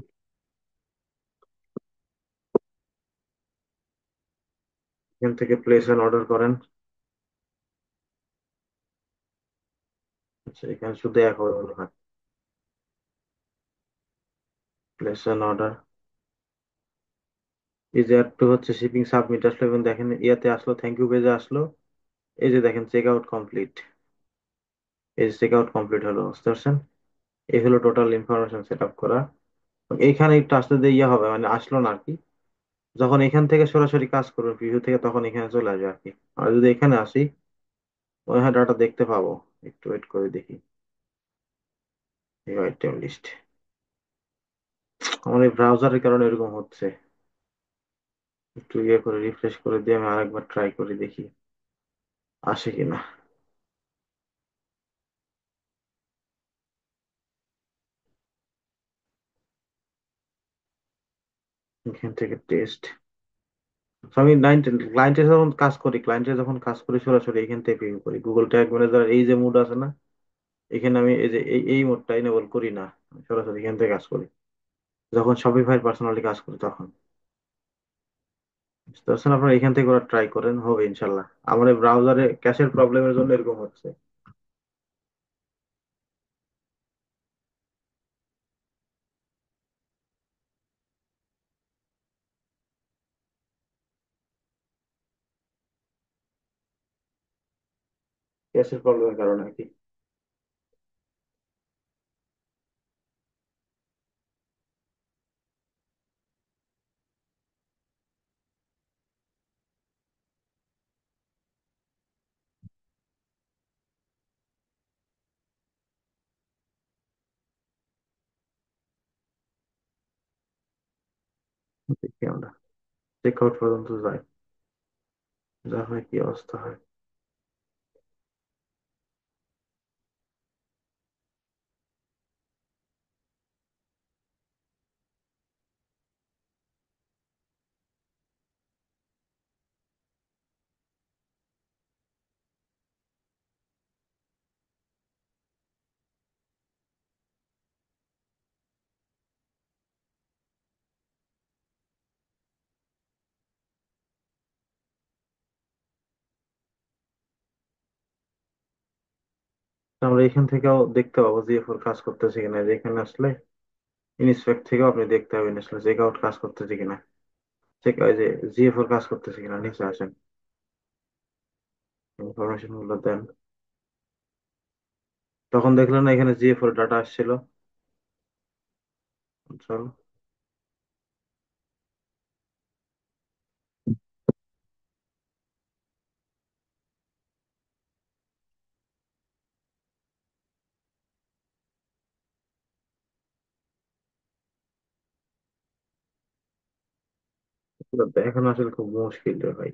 এখান থেকে প্লেস এন্ড অর্ডার করেন। আচ্ছা, এখানে শুধু এক হবে মনে হয়, প্লেস এন্ড অর্ডার। এই যে অ্যাড টু হচ্ছে শিপিং সাবমিট আসলো, এবং দেখেন ইয়াতে আসলো, থ্যাংক ইউ পেজে আসলো। এই যে দেখেন চেক আউট কমপ্লিট, এই যে চেক আউট কমপ্লিট হলো, বুঝতে পারছেন? এই হলো টোটাল ইনফরমেশন সেট আপ করা। এইখানে একটু আসতে দিয়ে ইয়ে হবে, মানে আসলো না আর কি। যখন এখান থেকে সরাসরি কাজ করবে প্রিভিউ থেকে, তখন এখানে চলে আসবে আর কি। আর যদি এখানে আসি, মনে হয় ডাটা দেখতে পাবো। একটু ওয়েট করে দেখি, এই আইটেম লিস্ট। আমার এই ব্রাউজারের কারণে এরকম হচ্ছে। একটু ইয়ে করে রিফ্রেশ করে দিয়ে আমি আরেকবার ট্রাই করে দেখি আসে কিনা। এখান থেকে টেস্ট, তো আমি ক্লায়েন্টে যখন কাজ করি সরাসরি এখান থেকে প্রিভিউ করি। গুগল ট্যাগ ম্যানেজার এই যে মোড আছে না, এখানে আমি এই যে এই মোডটা এনেবল করি না, আমি সরাসরি এখান থেকে কাজ করি যখন শপিফাই পার্সোনালি কাজ করি তখন। বুঝতে পারছেন? আপনারা এখান থেকে ওরা ট্রাই করেন, হবে ইনশাল্লাহ। আমার এই ব্রাউজারে ক্যাশের প্রবলেমের জন্য এরকম হচ্ছে। ক্যাশের প্রবলেমের কারণে আর কি। দেখি আমরা চেক আউট পর্যন্ত যাই, যা হয় কি অবস্থা হয়। আমরা এখান থেকেও দেখতে পাবো জিএফওর কাজ করতেছে কিনা। যে এখানে আসলে ইনস্পেক্ট থেকেও আপনি দেখতে পাবেন আসলে চেক আউট কাজ করতেছে কিনা, চেক এই যে জিএফওর কাজ করতেছে কিনা। নিচে আসেন, ইনফরমেশন গুলো দেন। তখন দেখলেন না এখানে জিএফওর ডাটা আসছিল। চল, এগুলো দেখানো আসলে খুব মুশকিল রে ভাই।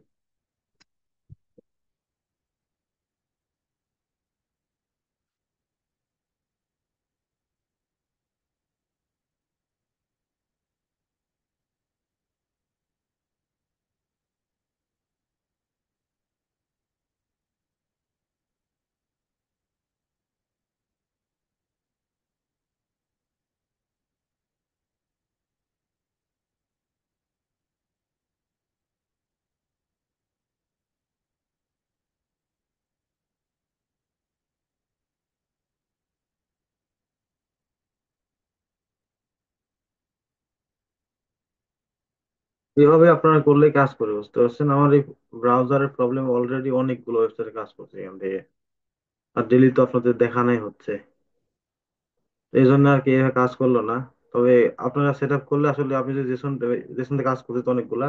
এভাবে আপনারা করলে কাজ করে, বুঝতে পারছেন? আমার এই ব্রাউজারের প্রবলেম অলরেডি অনেকগুলো ওয়েবসাইটে কাজ করছে এখান থেকে, আর ডেলি তো আপনাদের দেখানোই হচ্ছে। এই জন্য আর কি এভাবে কাজ করলো না। তবে আপনারা সেট আপ করলে আসলে আপনি যে জেসন জেসন কাজ করতে অনেকগুলা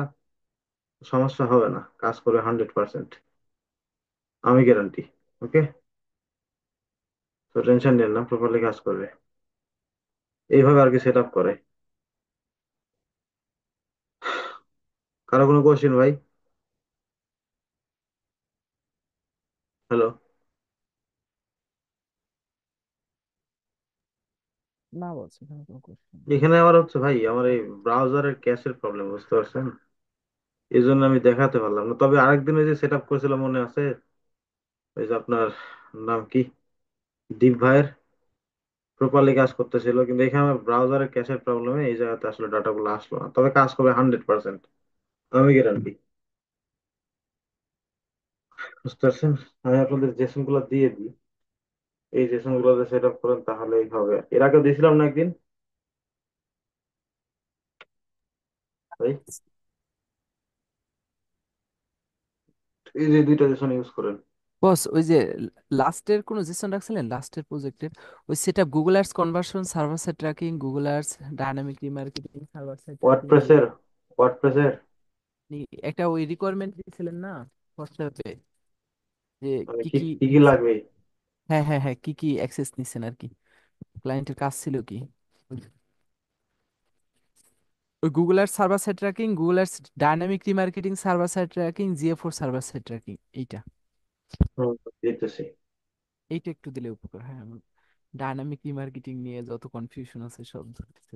সমস্যা হবে না, কাজ করে 100%, আমি গ্যারান্টি। ওকে, তো টেনশন নেন না, প্রপারলি কাজ করবে। এইভাবে আর কি সেট আপ করে। কারো কোনো কোশ্চেন ভাই? হ্যালো? না বলছি, এখানে কোনো কোশ্চেন। এখানে আমার হচ্ছে ভাই, আমার এই ব্রাউজারের ক্যাশের প্রবলেম, বুঝতে পারছেন? এই জন্য আমি দেখাতে পারলাম না। তবে আরেকদিন ওই যে সেট আপ করেছিলাম মনে আছে, ওই যে আপনার নাম কি, দীপ ভাইয়ের, প্রপারলি কাজ করতেছিল, কিন্তু এখানে ব্রাউজারের ক্যাশের প্রবলেমে এই জায়গাতে আসলে ডাটাগুলো আসলো না। তবে কাজ করবে 100%, আমি গ্যারান্টি। বুঝতে পারছেন? আমি আপনাদের জেসন গুলো দিয়ে দিই, এই জেসন গুলোতে সেট আপ করেন তাহলেই হবে। এর আগে দিয়েছিলাম না একদিন ভাই, এই যে দুইটা জেসন ইউজ করেন। বস ওই যে লাস্টের কোন জেসন রাখছিলেন লাস্টের প্রজেক্টের? ওই setup Google ads conversion, server side tracking, Google ads dynamic remarketing, server side tracking, ওয়ার্ডপ্রেসের, ওয়ার্ডপ্রেসের একটা ওই রিকোয়ারমেন্ট দিয়েছিলেন না হোয়াটসঅ্যাপে, যে মানে কি কি কি কি কি লাগবে? হ্যাঁ হ্যাঁ হ্যাঁ, কি কি অ্যাক্সেস নিছেন আর কি, ক্লায়েন্টের কাজ ছিল কি? ওই Google ads server side tracking, Google ads dynamic remarketing, server side tracking, জিএ4 সার্ভার সাইড ট্র্যাকিং, এইটা হুম, দিতেছি। এইটা একটু দিলে উপকার হয় আমার। ডায়নামিক রিমার্কেটিং নিয়ে যত কনফিউশন আছে সব ধরতেছে।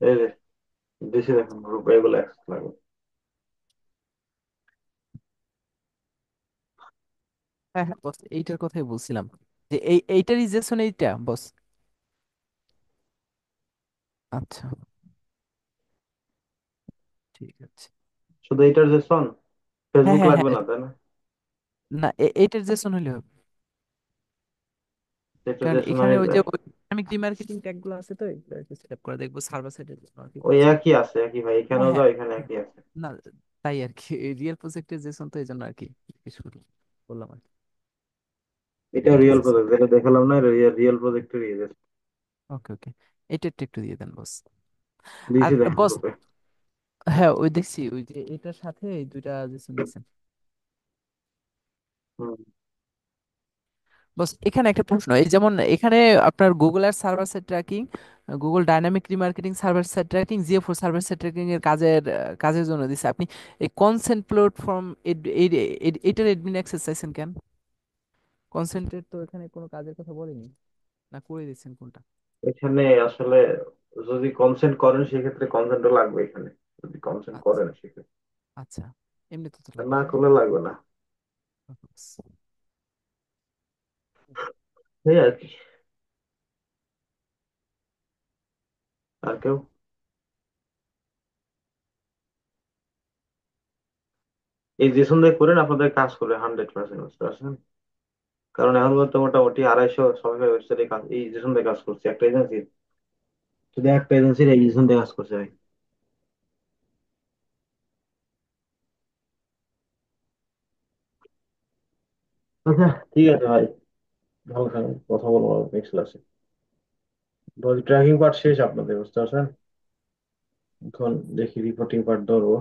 এই যে দিছি, দেখুন গ্রুপ এগুলো অ্যাক্সেস লাগবে। হ্যাঁ হ্যাঁ বস, এইটার কথাই বলছিলাম, যে এইটারই জেসন এইটা বস। আচ্ছা, ঠিক আছে। শুধু এটার যে সন, হ্যাঁ ফেসবুক হ্যাঁ লাগবে হ্যাঁ, না তাই না? না এইটার জেসন হলে হবে। এটা কারণ যে শোনা এখানে ওই হইলে যে ডাইনামিক রিমার্কেটিং ট্যাগ গুলো আছে, তো এগুলো সেট আপ করে দেখবো সার্ভার সাইডের জন্য আর কি ওই করছি। একই আছে, একই ভাই, হ্যাঁ এখানেও যা হ্যাঁ, এখানে একই আছে। না তাই আর কি, রিয়েল প্রজেক্টের জেসন তো এই জন্য আর কি জিজ্ঞেস বললাম আর কি। এটা এইটার রিয়েল জেসন, প্রজেক্ট যেটা দেখালাম না, রিয়েল প্রজেক্টের ইয়ে ওকে ওকে, এটা একটু দিয়ে দেন বস। আর দিয়েছি, দেখেন বস, গ্রুপে। হ্যাঁ ওই দেখছি ওই যে এটার সাথে এই দুইটা জেসন দিছেন। হুম। বস এখানে একটা প্রশ্ন, এই যেমন এখানে আপনার গুগল এর server side tracking, Google dynamic remarketing server side tracking, জিও4 সার্ভার সাইড ট্র্যাকিং এর কাজের জন্য দিছে, আপনি এই কনসেন্ট প্ল্যাটফর্ম এটার এডমিন অ্যাক্সেস চাইছেন কেন? কনসেন্টের তো এখানে কোনো কাজের কথা বলেনি, না করে দিচ্ছেন কোনটা? এখানে আসলে যদি কনসেন্ট করেন সেক্ষেত্রে কনসেন্টও লাগবে এখানে, যদি কনসেন্ট আচ্ছা করেন সেক্ষেত্রে। আচ্ছা, এমনিতে তো আর লাগবে না না। করলে লাগবে না। Okay, boss. এই আর কি। আর কেউ? এই যে সন্দেহ করেন আপনাদের কাজ করে 100%, বুঝতে পারছেন? কারণ এখন পর্যন্ত মোটামুটি 250 সবাই ওয়েবসাইটে কাজ, এই যে সন্দেহ কাজ করছে একটা এজেন্সি, শুধু একটা এজেন্সির এই যে সন্দেহ কাজ করছে ভাই। আচ্ছা, ঠিক আছে ভাই, ভালো থাকেন, কথা বলবো নেক্সট ক্লাসে। ট্র্যাকিং পার্ট শেষ আপনাদের, বুঝতে পারছেন? এখন দেখি রিপোর্টিং পার্ট ধরবো।